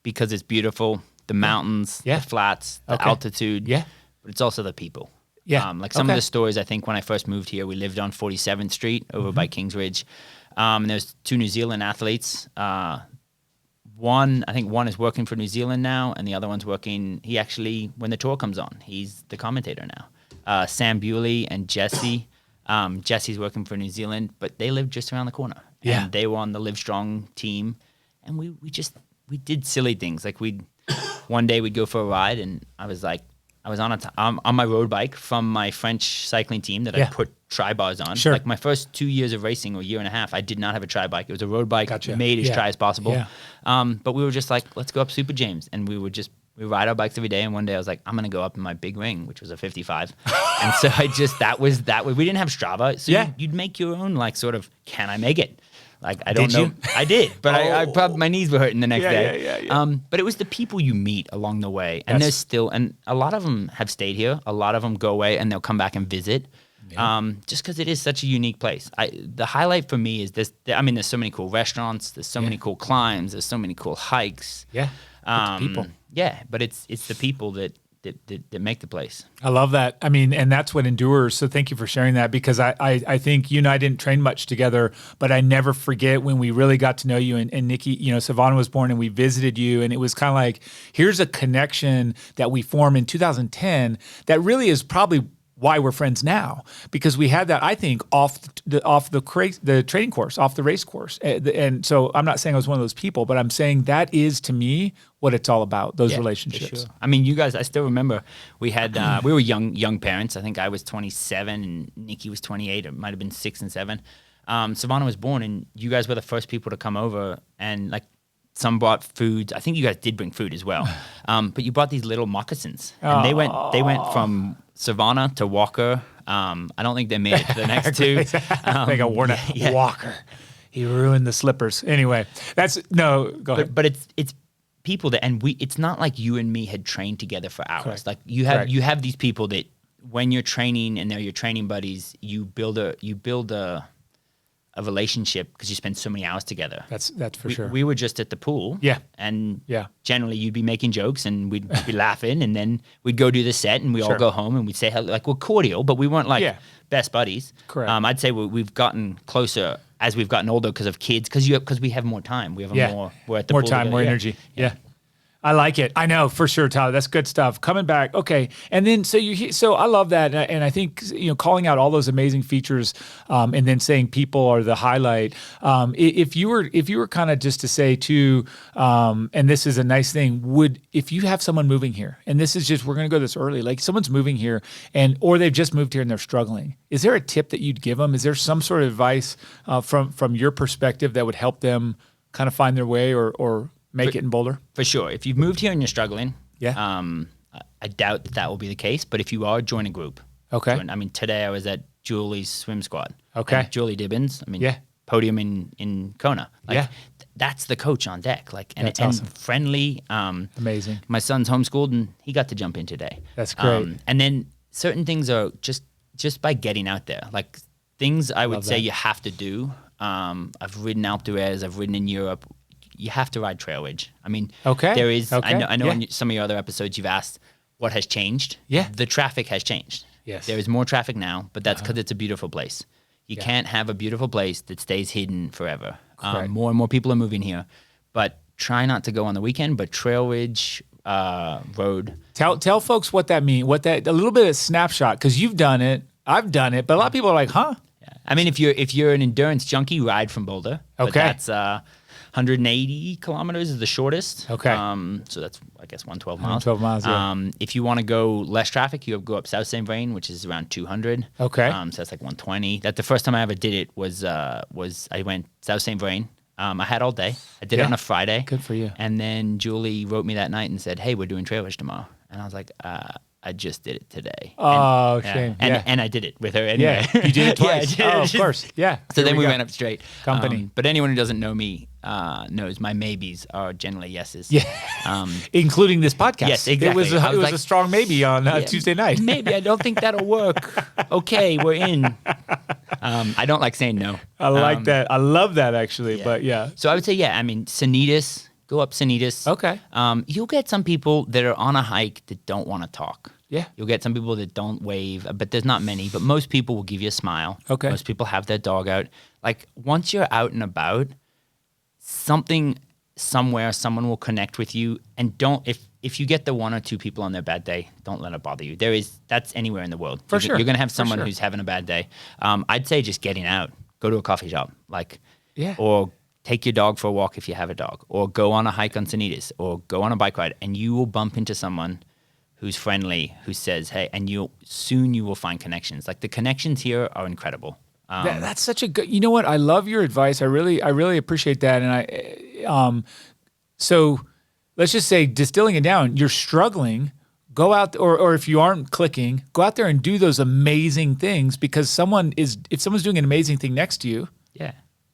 Speaker 2: because it's beautiful, the mountains,
Speaker 1: Yeah.
Speaker 2: the flats, the altitude.
Speaker 1: Yeah.
Speaker 2: But it's also the people.
Speaker 1: Yeah.
Speaker 2: Like some of the stories, I think when I first moved here, we lived on 47th Street over by Kings Ridge. And there's 2 New Zealand athletes. I think one is working for New Zealand now, and the other one's working. He actually, when the tour comes on, he's the commentator now. Sam Bewley and Jesse. Jesse's working for New Zealand, but they live just around the corner.
Speaker 1: Yeah.
Speaker 2: And they were on the Livestrong team, and we did silly things. Like one day we'd go for a ride, and I was on my road bike from my French cycling team that I put tri-bars on.
Speaker 1: Sure.
Speaker 2: Like my first 2 years of racing, or year and a half, I did not have a tri-bike. It was a road bike,
Speaker 1: Gotcha.
Speaker 2: made as tri as possible.
Speaker 1: Yeah.
Speaker 2: But we were just like, let's go up Super James. And we ride our bikes every day. And one day I was like, I'm going to go up in my big ring, which was a 55. And so that was we didn't have Strava. So you'd make your own, like, sort of, can I make it? Like, I don't know.
Speaker 1: You?
Speaker 2: I did, but I probably, my knees were hurting the next day.
Speaker 1: Yeah.
Speaker 2: But it was the people you meet along the way. And there's still, and a lot of them have stayed here. A lot of them go away and they'll come back and visit. Yeah. Just because it is such a unique place. The highlight for me is there's so many cool restaurants. There's so many cool climbs. There's so many cool hikes.
Speaker 1: Yeah. People.
Speaker 2: Yeah, but it's the people that make the place.
Speaker 1: I love that. I mean, and that's what endures. So thank you for sharing that, because I think you and I didn't train much together, but I never forget when we really got to know you, and Nikki, Savannah was born and we visited you, and it was kind of like, here's a connection that we formed in 2010 that really is probably why we're friends now, because we had that, I think, off the training course, off the race course. And so I'm not saying I was one of those people, but I'm saying that is, to me, what it's all about, those relationships.
Speaker 2: Sure. I mean, you guys, I still remember we had, we were young parents. I think I was 27 and Nikki was 28. It might have been 6 and 7. Savannah was born, and you guys were the first people to come over, and like, some brought food. I think you guys did bring food as well. But you brought these little moccasins, and they went from Savannah to Walker. I don't think they made it to the next 2.
Speaker 1: I think I wore a Walker. He ruined the slippers. Anyway, go ahead.
Speaker 2: But it's people that, and it's not like you and me had trained together for hours.
Speaker 1: Correct.
Speaker 2: Like you have these people that when you're training and they're your training buddies, you build a relationship because you spend so many hours together.
Speaker 1: That's for sure.
Speaker 2: We were just at the pool.
Speaker 1: Yeah.
Speaker 2: And generally you'd be making jokes and we'd be laughing, and then we'd go do the set and we all go home and we'd say hello. Like, we're cordial, but we weren't like best buddies.
Speaker 1: Correct.
Speaker 2: I'd say we've gotten closer as we've gotten older because of kids, because we have more time. We have we're at the
Speaker 1: more
Speaker 2: pool
Speaker 1: time,
Speaker 2: together.
Speaker 1: more energy. Yeah. I like it. I know, for sure, Tyler. That's good stuff. Coming back, okay. And then so I love that, and I think calling out all those amazing features, and then saying people are the highlight. If you were kind of just to say too, and this is a nice thing, if you have someone moving here, and this is just, we're going to go this early, like someone's moving here, or they've just moved here and they're struggling, is there a tip that you'd give them? Is there some sort of advice from your perspective that would help them kind of find their way or make it in Boulder?
Speaker 2: For sure. If you've moved here and you're struggling, I doubt that will be the case. But if you are, join a group.
Speaker 1: Okay.
Speaker 2: Today I was at Julie's swim squad.
Speaker 1: Okay.
Speaker 2: And Julie Dibbins. Podium in Kona. That's the coach on deck.
Speaker 1: That's awesome.
Speaker 2: And friendly.
Speaker 1: Amazing.
Speaker 2: My son's homeschooled and he got to jump in today.
Speaker 1: That's great.
Speaker 2: And then certain things are just by getting out there. Like things I would say you have to do. I've ridden Alpe d'Huez. I've ridden in Europe. You have to ride Trail Ridge. There is. Okay. I know in some of your other episodes you've asked what has changed.
Speaker 1: Yeah.
Speaker 2: The traffic has changed.
Speaker 1: Yes.
Speaker 2: There is more traffic now, but that's because it's a beautiful place. You can't have a beautiful place that stays hidden forever. More and more people are moving here, but try not to go on the weekend. But Trail Ridge Road.
Speaker 1: Tell folks what that means. A little bit of snapshot, because you've done it, I've done it, but a lot of people are like, huh?
Speaker 2: Yeah. If you're an endurance junkie, ride from Boulder.
Speaker 1: Okay.
Speaker 2: But that's 180 kilometers is the shortest.
Speaker 1: Okay.
Speaker 2: So that's, I guess, 112 miles.
Speaker 1: 112 miles, yeah.
Speaker 2: If you want to go less traffic, you go up South St. Vrain, which is around 200.
Speaker 1: Okay.
Speaker 2: So that's like 120. The first time I ever did it was I went South St. Vrain. I had all day. I did it on a Friday.
Speaker 1: Good for you.
Speaker 2: And then Julie wrote me that night and said, hey, we're doing Trail Ridge tomorrow. And I was like, I just did it today.
Speaker 1: Oh, shame.
Speaker 2: And I did it with her anyway.
Speaker 1: Yeah, you did it twice.
Speaker 2: Yeah, I did it.
Speaker 1: Of course. Yeah.
Speaker 2: So then we
Speaker 1: go.
Speaker 2: went up straight.
Speaker 1: Company.
Speaker 2: But anyone who doesn't know me knows my maybes are generally yeses.
Speaker 1: Yeah. Including this podcast.
Speaker 2: Yes, exactly.
Speaker 1: It was a strong maybe on Tuesday night.
Speaker 2: Maybe I don't think that'll work. Okay, we're in. I don't like saying no.
Speaker 1: I like that. I love that actually.
Speaker 2: Yeah.
Speaker 1: But yeah.
Speaker 2: So I would say, Sanitas. Go up Sanitas.
Speaker 1: Okay.
Speaker 2: You'll get some people that are on a hike that don't want to talk.
Speaker 1: Yeah.
Speaker 2: You'll get some people that don't wave, but there's not many. But most people will give you a smile.
Speaker 1: Okay.
Speaker 2: Most people have their dog out. Like once you're out and about, something somewhere, someone will connect with you. And if you get the one or two people on their bad day, don't let it bother you. That's anywhere in the world.
Speaker 1: For sure.
Speaker 2: You're going to have someone who's having a bad day. I'd say just getting out, go to a coffee shop, or take your dog for a walk if you have a dog, or go on a hike on Sanitas, or go on a bike ride, and you will bump into someone who's friendly, who says, hey, and you will find connections. Like the connections here are incredible.
Speaker 1: That's such a good, you know what? I love your advice. I really appreciate that. And so let's just say distilling it down, you're struggling, go out, or if you aren't clicking, go out there and do those amazing things because if someone's doing an amazing thing next to you,
Speaker 2: Yeah.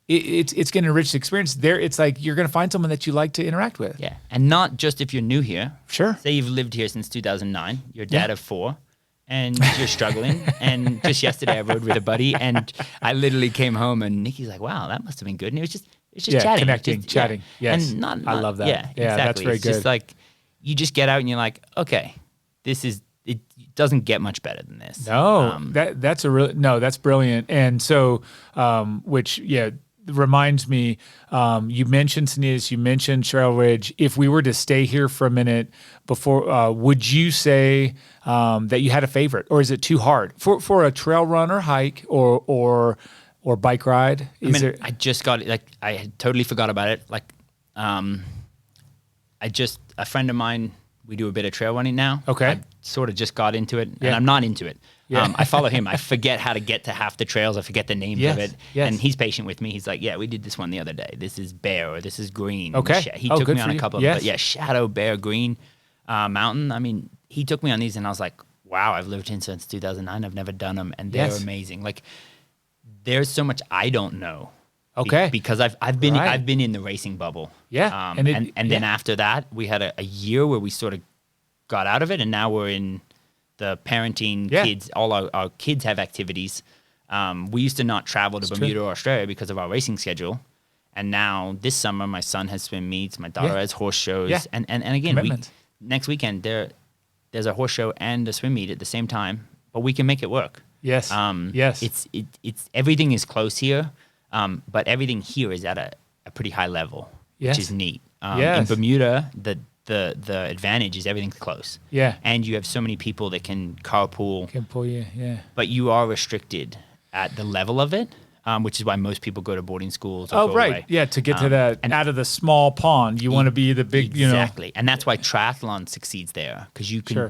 Speaker 1: it's going to enrich the experience. There, it's like you're going to find someone that you like to interact with.
Speaker 2: Yeah. And not just if you're new here.
Speaker 1: Sure.
Speaker 2: Say you've lived here since 2009, you're a dad of 4, and you're struggling. And just yesterday I rode with a buddy, and I literally came home, and Nikki's like, wow, that must have been good. And it was just chatting.
Speaker 1: Connecting, chatting.
Speaker 2: Yeah.
Speaker 1: Yes.
Speaker 2: And
Speaker 1: I love that.
Speaker 2: Yeah,
Speaker 1: Yeah,
Speaker 2: exactly.
Speaker 1: that's very
Speaker 2: it's
Speaker 1: good.
Speaker 2: just like, you just get out and you're like, okay, it doesn't get much better than this.
Speaker 1: No, that's brilliant. And so, reminds me, you mentioned Sanitas, you mentioned Trail Ridge. If we were to stay here for a minute before, would you say that you had a favorite, or is it too hard for a trail run or hike or bike ride?
Speaker 2: I just got it. Like I had totally forgot about it. Like, a friend of mine, we do a bit of trail running now.
Speaker 1: Okay.
Speaker 2: I sort of just got into it,
Speaker 1: Yeah.
Speaker 2: and I'm not into it.
Speaker 1: Yeah.
Speaker 2: I follow him. I forget how to get to half the trails. I forget the names
Speaker 1: Yes,
Speaker 2: of it.
Speaker 1: yes.
Speaker 2: And he's patient with me. He's like, yeah, we did this one the other day. This is Bear, or this is Green.
Speaker 1: Okay.
Speaker 2: He
Speaker 1: Oh,
Speaker 2: took
Speaker 1: good
Speaker 2: me on
Speaker 1: for
Speaker 2: a
Speaker 1: you.
Speaker 2: couple
Speaker 1: Yes.
Speaker 2: of them. But yeah, Shadow, Bear, Green, Mountain. I mean, he took me on these, and I was like, wow, I've lived here since 2009. I've never done them, and they're
Speaker 1: Yes.
Speaker 2: amazing. Like, there's so much I don't know.
Speaker 1: Okay.
Speaker 2: Because I've been
Speaker 1: Right.
Speaker 2: I've been in the racing bubble.
Speaker 1: Yeah.
Speaker 2: And then after that, we had a year where we sort of got out of it, and now we're in the parenting kids. All our kids have activities. We used to not travel to Bermuda or Australia because of our racing schedule. And now this summer, my son has swim meets, my daughter has horse shows.
Speaker 1: Yeah.
Speaker 2: And again,
Speaker 1: Commitment.
Speaker 2: next weekend, there's a horse show and a swim meet at the same time, but we can make it work.
Speaker 1: Yes. Yes.
Speaker 2: It's everything is close here, but everything here is at a pretty high level,
Speaker 1: Yes.
Speaker 2: which is neat.
Speaker 1: Yes.
Speaker 2: In Bermuda, the advantage is everything's close.
Speaker 1: Yeah.
Speaker 2: And you have so many people that can carpool,
Speaker 1: Can pull you. Yeah.
Speaker 2: but you are restricted at the level of it, which is why most people go to boarding schools. Or go
Speaker 1: right.
Speaker 2: away.
Speaker 1: Yeah. To get to that, and out of the small pond, you want to be the big,
Speaker 2: Exactly. And that's why triathlon succeeds there, because you can
Speaker 1: Sure.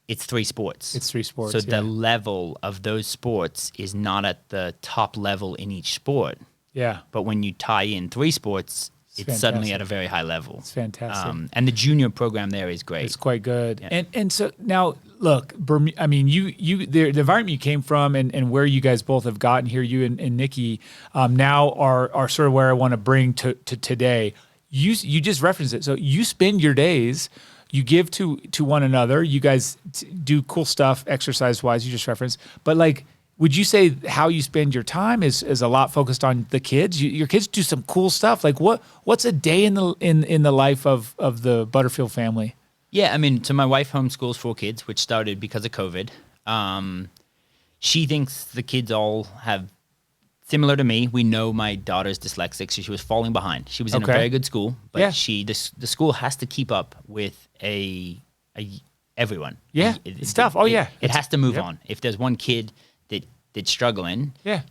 Speaker 2: it's 3 sports.
Speaker 1: It's 3 sports.
Speaker 2: So
Speaker 1: yeah.
Speaker 2: the level of those sports is not at the top level in each sport.
Speaker 1: Yeah.
Speaker 2: But when you tie in 3 sports, it's suddenly at a very high level.
Speaker 1: It's fantastic.
Speaker 2: And the junior program there is great.
Speaker 1: It's quite good.
Speaker 2: Yeah.
Speaker 1: And so now look, I mean, the environment you came from and where you guys both have gotten here, you and Nikki, now are sort of where I want to bring to today. You just referenced it. So you spend your days, you give to one another. You guys do cool stuff exercise wise. You just referenced, but like, would you say how you spend your time is a lot focused on the kids? Your kids do some cool stuff. Like what's a day in the life of the Butterfield family?
Speaker 2: Yeah, I mean, so my wife homeschools 4 kids, which started because of COVID. She thinks the kids all have, similar to me, we know my daughter's dyslexic, so she was falling behind. She was in a very good school, but the school has to keep up with everyone.
Speaker 1: Yeah, it's tough. Oh, yeah.
Speaker 2: It has to move on. If there's one kid that's struggling.
Speaker 1: Yeah.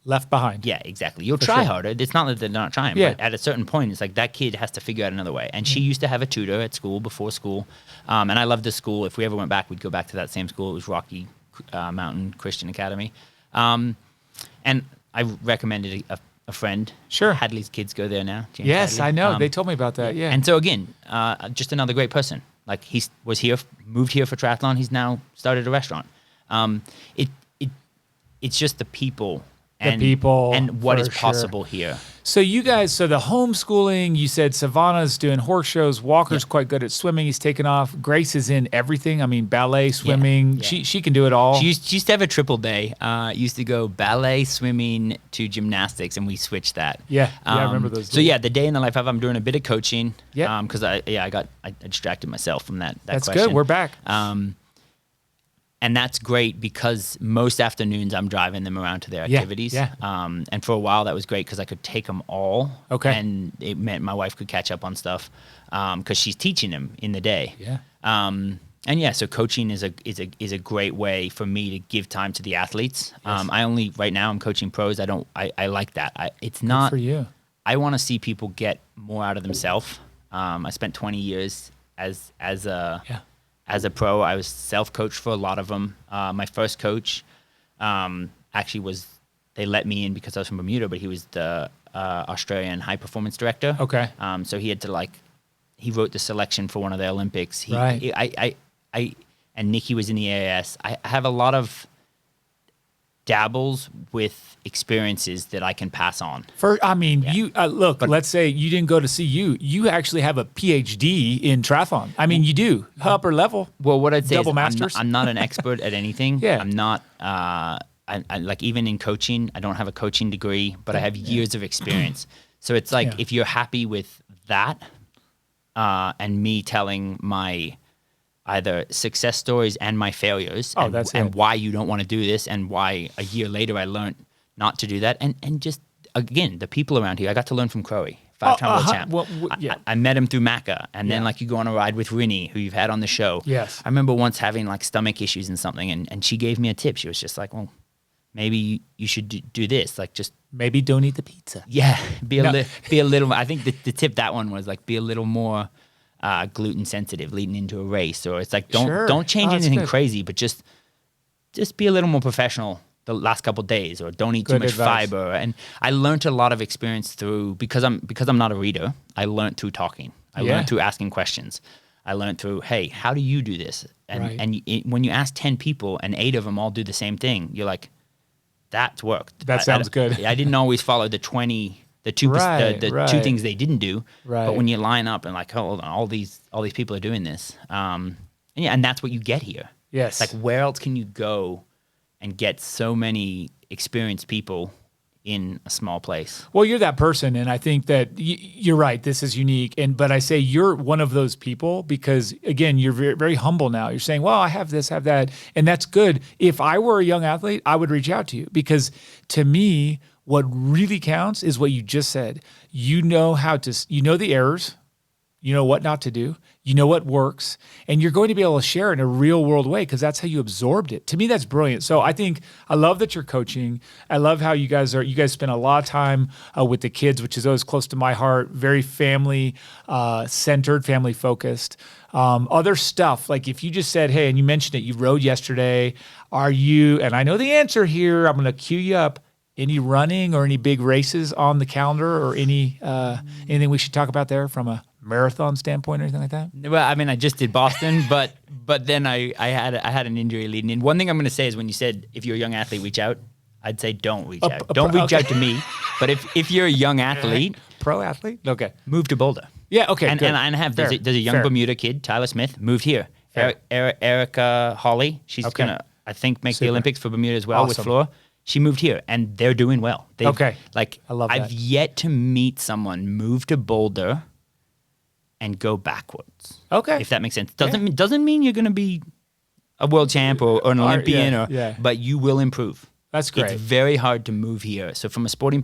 Speaker 1: Left behind.
Speaker 2: Yeah, exactly. You'll try harder. It's not that they're not trying, but at a certain point, it's like that kid has to figure out another way. And she used to have a tutor at school, before school. And I loved the school. If we ever went back, we'd go back to that same school. It was Rocky Mountain Christian Academy. And I recommended a friend.
Speaker 1: Sure.
Speaker 2: Hadley's kids go there now. James
Speaker 1: Yes,
Speaker 2: Hadley.
Speaker 1: I know. They told me about that. Yeah.
Speaker 2: And so again, just another great person. Like moved here for triathlon. He's now started a restaurant. It's just the people and what is possible here.
Speaker 1: So you guys, the homeschooling, you said Savannah's doing horse shows. Walker's quite good at swimming. He's taken off. Grace is in everything. I mean, ballet, swimming. Yeah. She can do it all.
Speaker 2: She used to have a triple day. Used to go ballet, swimming to gymnastics, and we switched that.
Speaker 1: Yeah, I remember those days.
Speaker 2: So yeah, the day in the life of, I'm doing a bit of coaching.
Speaker 1: Yeah.
Speaker 2: Because I distracted myself from that
Speaker 1: That's
Speaker 2: question.
Speaker 1: good. We're back.
Speaker 2: And that's great because most afternoons I'm driving them around to their activities.
Speaker 1: Yeah.
Speaker 2: And for a while that was great because I could take them all.
Speaker 1: Okay.
Speaker 2: And it meant my wife could catch up on stuff because she's teaching them in the day.
Speaker 1: Yeah.
Speaker 2: So coaching is a great way for me to give time to the athletes.
Speaker 1: Yes.
Speaker 2: Right now I'm coaching pros. I like that. It's
Speaker 1: Good
Speaker 2: not
Speaker 1: for you.
Speaker 2: I want to see people get more out of themselves. I spent 20 years as a pro. I was self-coached for a lot of them. My first coach actually they let me in because I was from Bermuda, but he was the Australian high performance director.
Speaker 1: Okay.
Speaker 2: So he had to he wrote the selection for one of the Olympics.
Speaker 1: Right.
Speaker 2: And Nikki was in the AAS. I have a lot of dabbles with experiences that I can pass on.
Speaker 1: You look. Let's say you didn't go to CU. You actually have a PhD in triathlon. I mean, you do upper level.
Speaker 2: Well, what I'd say
Speaker 1: double
Speaker 2: is
Speaker 1: masters.
Speaker 2: I'm not an expert at anything.
Speaker 1: Yeah.
Speaker 2: I'm not. I like even in coaching, I don't have a coaching degree, but I have years of experience. So it's like if you're happy with that, and me telling my either success stories and my failures and why you don't want to do this and why a year later I learned not to do that. And just, again, the people around here, I got to learn from Crowe, five-time world champ. I met him through Macca. And then you go on a ride with Rinny, who you've had on the show.
Speaker 1: Yes.
Speaker 2: I remember once having stomach issues and something, and she gave me a tip. She was just like, well, maybe you should do this. Just
Speaker 1: maybe don't eat the pizza.
Speaker 2: Yeah. Be a little, I think the tip that one was be a little more gluten sensitive leading into a race, or it's don't change anything crazy, but just be a little more professional the last couple of days, or don't eat too much fiber. And I learned a lot of experience through because I'm not a reader. I learned through talking. I learned through asking questions. I learned through, hey, how do you do this? And when you ask 10 people and 8 of them all do the same thing, you're like, that's worked.
Speaker 1: That sounds good.
Speaker 2: I didn't always follow the 20. The two things they didn't do, but when you line up and hold on, all these people are doing this, and that's what you get here.
Speaker 1: Yes,
Speaker 2: it's where else can you go and get so many experienced people in a small place?
Speaker 1: Well, you're that person, and I think that you're right. This is unique, but I say you're one of those people because again, you're very, very humble now. You're saying, "Well, I have this, have that," and that's good. If I were a young athlete, I would reach out to you because to me, what really counts is what you just said. You know the errors, you know what not to do, you know what works, and you're going to be able to share it in a real world way because that's how you absorbed it. To me, that's brilliant. So I love that you're coaching. I love how you guys spend a lot of time with the kids, which is always close to my heart, very family centered, family focused. Other stuff, if you just said, hey, and you mentioned it, you rode yesterday, and I know the answer here, I'm going to cue you up. Any running or any big races on the calendar or anything we should talk about there from a marathon standpoint or anything like that?
Speaker 2: Well, I mean, I just did Boston, but then I had an injury leading in. One thing I'm going to say is when you said if you're a young athlete, reach out, I'd say don't reach out. Don't reach out to me. But if you're a young athlete,
Speaker 1: pro athlete, okay,
Speaker 2: move to Boulder.
Speaker 1: Yeah, okay,
Speaker 2: and I have there's a young Bermuda kid, Tyler Smith, moved here. Erica Hawley, she's gonna I think make the Olympics for Bermuda as well with Floor. She moved here, and they're doing well. I love that. I've yet to meet someone move to Boulder and go backwards.
Speaker 1: Okay,
Speaker 2: if that makes sense. Doesn't mean you're going to be a world champ or an Olympian, but you will improve.
Speaker 1: That's great.
Speaker 2: It's very hard to move here. So from a sporting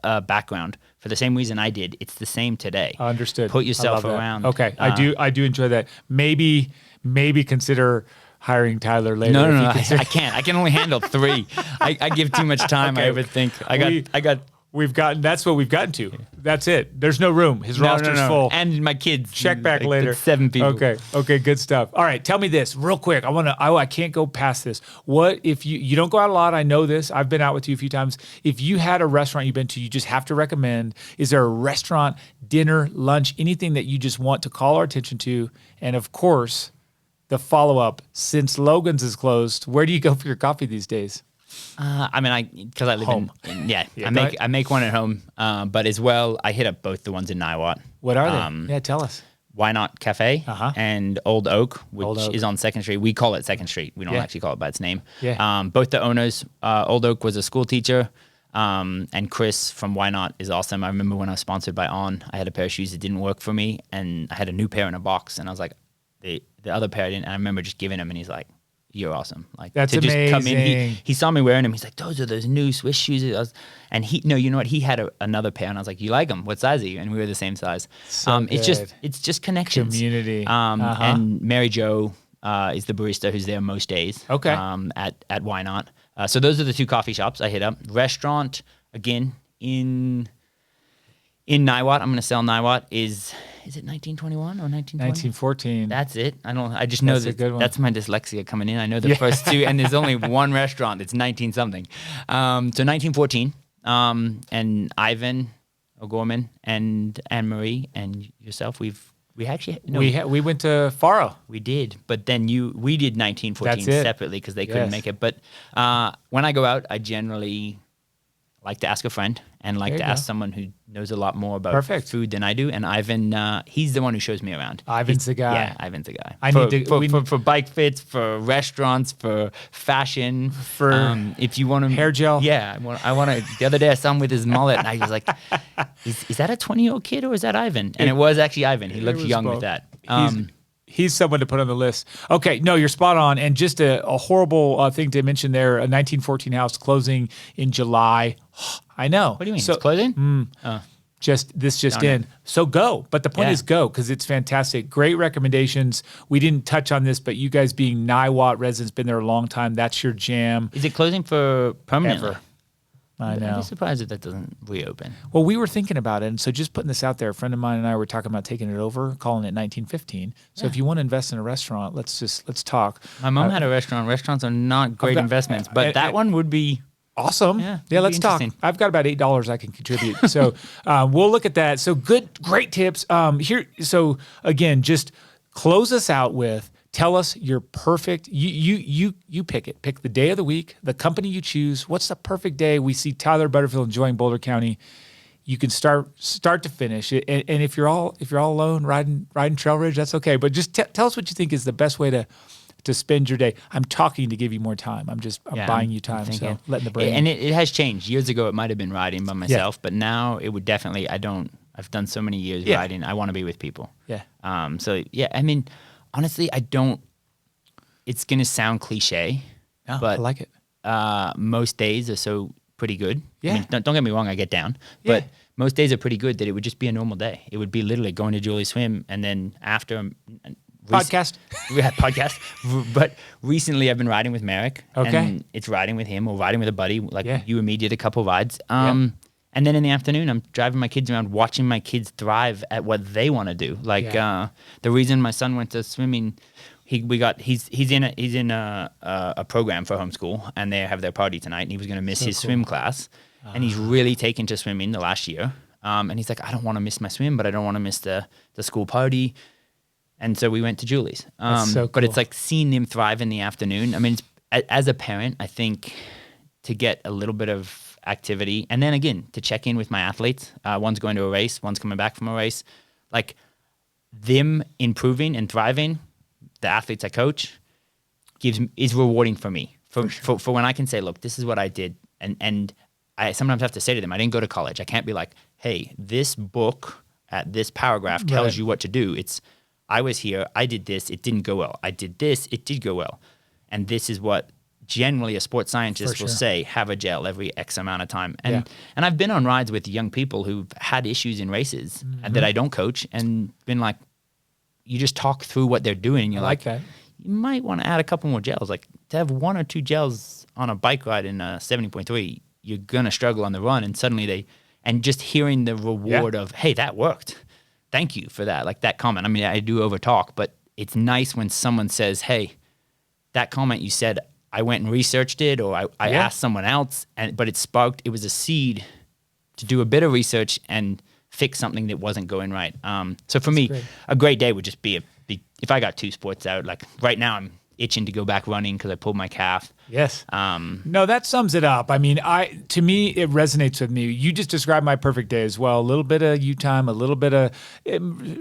Speaker 2: background, for the same reason I did, it's the same today.
Speaker 1: Understood.
Speaker 2: Put yourself around.
Speaker 1: Okay, I do enjoy that. Maybe consider hiring Tyler later.
Speaker 2: No, I can't. I can only handle 3. I give too much time. Okay. I overthink.
Speaker 1: That's what we've gotten to. That's it. There's no room. His roster's full.
Speaker 2: And my kids.
Speaker 1: Check back
Speaker 2: like,
Speaker 1: later.
Speaker 2: 7 people.
Speaker 1: Okay, good stuff. All right, tell me this real quick. I can't go past this. What if you don't go out a lot? I know this. I've been out with you a few times. If you had a restaurant you've been to, you just have to recommend. Is there a restaurant, dinner, lunch, anything that you just want to call our attention to? And of course, the follow-up, since Logan's is closed, where do you go for your coffee these days?
Speaker 2: Because I live
Speaker 1: home.
Speaker 2: I make one at home, but as well, I hit up both the ones in Niwot.
Speaker 1: What are they? Yeah, tell us.
Speaker 2: Why Not Cafe and Old Oak, which is on 2nd Street. We call it 2nd Street. We don't actually call it by its name.
Speaker 1: Yeah.
Speaker 2: Both the owners, Old Oak was a school teacher, and Chris from Why Not is awesome. I remember when I was sponsored by On, I had a pair of shoes that didn't work for me, and I had a new pair in a box, and I was like, the other pair didn't, and I remember just giving him, and he's like, you're awesome. Like
Speaker 1: that's
Speaker 2: to
Speaker 1: amazing.
Speaker 2: Just come in. He saw me wearing them. He's like, those are those new Swiss shoes. And you know what? He had another pair, and I was like, you like them? What size are you? And we were the same size. It's just connections,
Speaker 1: community.
Speaker 2: And Mary Jo is the barista who's there most days.
Speaker 1: Okay.
Speaker 2: At Why Not? So those are the 2 coffee shops I hit up. Restaurant again in Niwot. I'm going to sell Niwot. Is it 1921 or 1920?
Speaker 1: 1914.
Speaker 2: That's it. I just know that's my dyslexia coming in. I know the first 2, and there's only one restaurant that's 19 something. So 1914, and Ivan O'Gorman and Anne Marie and yourself, we
Speaker 1: went to Faro.
Speaker 2: We did, but then we did 1914 separately because they couldn't make it. But when I go out, I generally like to ask a friend and like to ask someone who knows a lot more about food than I do. And Ivan, he's the one who shows me around.
Speaker 1: Ivan's the guy.
Speaker 2: Yeah, Ivan's the guy. For bike fits, for restaurants, for fashion, for if you want to
Speaker 1: hair gel.
Speaker 2: Yeah, I want to. The other day I saw him with his mullet, and I was like, "Is that a 20-year-old kid or is that Ivan?" And it was actually Ivan. He looked young with that.
Speaker 1: He's someone to put on the list. Okay, no, you're spot on. And just a horrible thing to mention there, a 1914 house closing in July. I know.
Speaker 2: What do you mean? It's closing?
Speaker 1: Just in. So go. But the point is go, because it's fantastic. Great recommendations. We didn't touch on this, but you guys being Niwot residents, been there a long time. That's your jam.
Speaker 2: Is it closing for permanently?
Speaker 1: Ever. I know.
Speaker 2: I'd be surprised if that doesn't reopen.
Speaker 1: Well, we were thinking about it, and so just putting this out there, a friend of mine and I were talking about taking it over, calling it 1915. So if you want to invest in a restaurant, let's talk.
Speaker 2: My mom had a restaurant. Restaurants are not great investments, but that one would be
Speaker 1: awesome. Yeah, let's talk. I've got about $8 I can contribute. So we'll look at that. So great tips. So again, just close us out with, tell us your perfect, you pick it. Pick the day of the week, the company you choose. What's the perfect day? We see Tyler Butterfield enjoying Boulder County. You can start to finish. And if you're all alone riding Trail Ridge, that's okay. But just tell us what you think is the best way to spend your day. I'm talking to give you more time. I'm buying you time. So letting the brain.
Speaker 2: And it has changed. Years ago, it might have been riding by myself, but now it would definitely, I've done so many years riding. I want to be with people.
Speaker 1: Yeah.
Speaker 2: I mean, honestly, it's going to sound cliche,
Speaker 1: but
Speaker 2: I
Speaker 1: like it.
Speaker 2: Most days are so pretty good.
Speaker 1: Yeah.
Speaker 2: I mean, don't get me wrong, I get down, but most days are pretty good that it would just be a normal day. It would be literally going to Julie's swim, and then after
Speaker 1: podcast.
Speaker 2: We had podcast. But recently I've been riding with Merrick.
Speaker 1: Okay.
Speaker 2: And it's riding with him or riding with a buddy. Like you and me did a couple rides. And then in the afternoon, I'm driving my kids around, watching my kids thrive at what they want to do. Like the reason my son went to swimming, he's in a program for homeschool, and they have their party tonight, and he was going to miss his swim class, and he's really taken to swimming the last year. And he's like, I don't want to miss my swim, but I don't want to miss the school party. And so we went to Julie's.
Speaker 1: That's so cool.
Speaker 2: But it's like seeing them thrive in the afternoon. I mean, as a parent, I think to get a little bit of activity, and then again, to check in with my athletes. One's going to a race, one's coming back from a race. Like them improving and thriving, the athletes I coach, is rewarding for me. For when I can say, look, this is what I did. And I sometimes have to say to them, I didn't go to college. I can't be like, hey, this book at this paragraph tells you what to do. It's, I was here, I did this, it didn't go well. I did this, it did go well. And this is what generally a sports scientist will say, have a gel every X amount of time. And I've been on rides with young people who've had issues in races that I don't coach, and been like, you just talk through what they're doing, and you're like
Speaker 1: that.
Speaker 2: You might want to add a couple more gels. Like to have 1 or 2 gels on a bike ride in a 70.3, you're gonna struggle on the run. And suddenly and just hearing the reward of, hey, that worked. Thank you for that. Like that comment. I mean, I do over talk, but it's nice when someone says, hey, that comment you said, I went and researched it, or I asked someone else, but it was a seed to do a bit of research and fix something that wasn't going right. So for me, a great day would just be if I got 2 sports out. Like right now, I'm itching to go back running because I pulled my calf.
Speaker 1: Yes. No, that sums it up. I mean, to me, it resonates with me. You just described my perfect day as well. A little bit of you time, a little bit of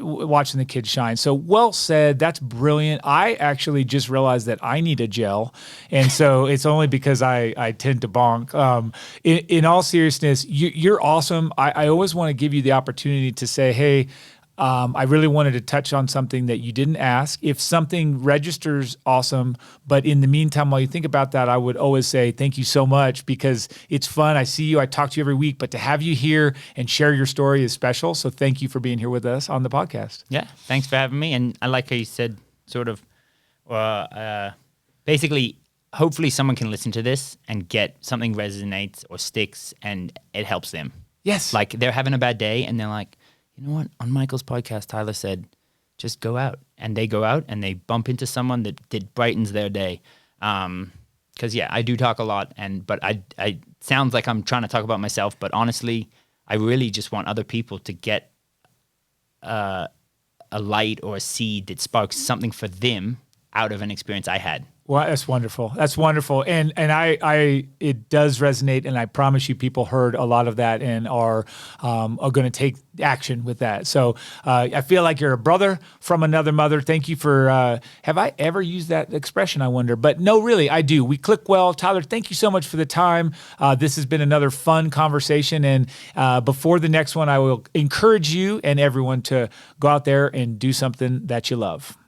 Speaker 1: watching the kids shine. So well said. That's brilliant. I actually just realized that I need a gel. And so it's only because I tend to bonk. In all seriousness, you're awesome. I always want to give you the opportunity to say, hey, I really wanted to touch on something that you didn't ask. If something registers, awesome. But in the meantime, while you think about that, I would always say thank you so much, because it's fun. I see you. I talk to you every week. But to have you here and share your story is special. So thank you for being here with us on the podcast.
Speaker 2: Yeah, thanks for having me. And I like how you said sort of basically, hopefully someone can listen to this and get something resonates or sticks and it helps them.
Speaker 1: Yes.
Speaker 2: Like they're having a bad day and they're like, you know what? On Michael's podcast, Tyler said, just go out. And they go out and they bump into someone that brightens their day. Because, yeah, I do talk a lot, but I sounds like I'm trying to talk about myself. But honestly, I really just want other people to get a light or a seed that sparks something for them out of an experience I had.
Speaker 1: Well, that's wonderful. That's wonderful. And it does resonate. And I promise you people heard a lot of that and are going to take action with that. So I feel like you're a brother from another mother. Thank you for, have I ever used that expression? I wonder, but no, really, I do. We click well. Tyler, thank you so much for the time. This has been another fun conversation. And before the next one, I will encourage you and everyone to go out there and do something that you love.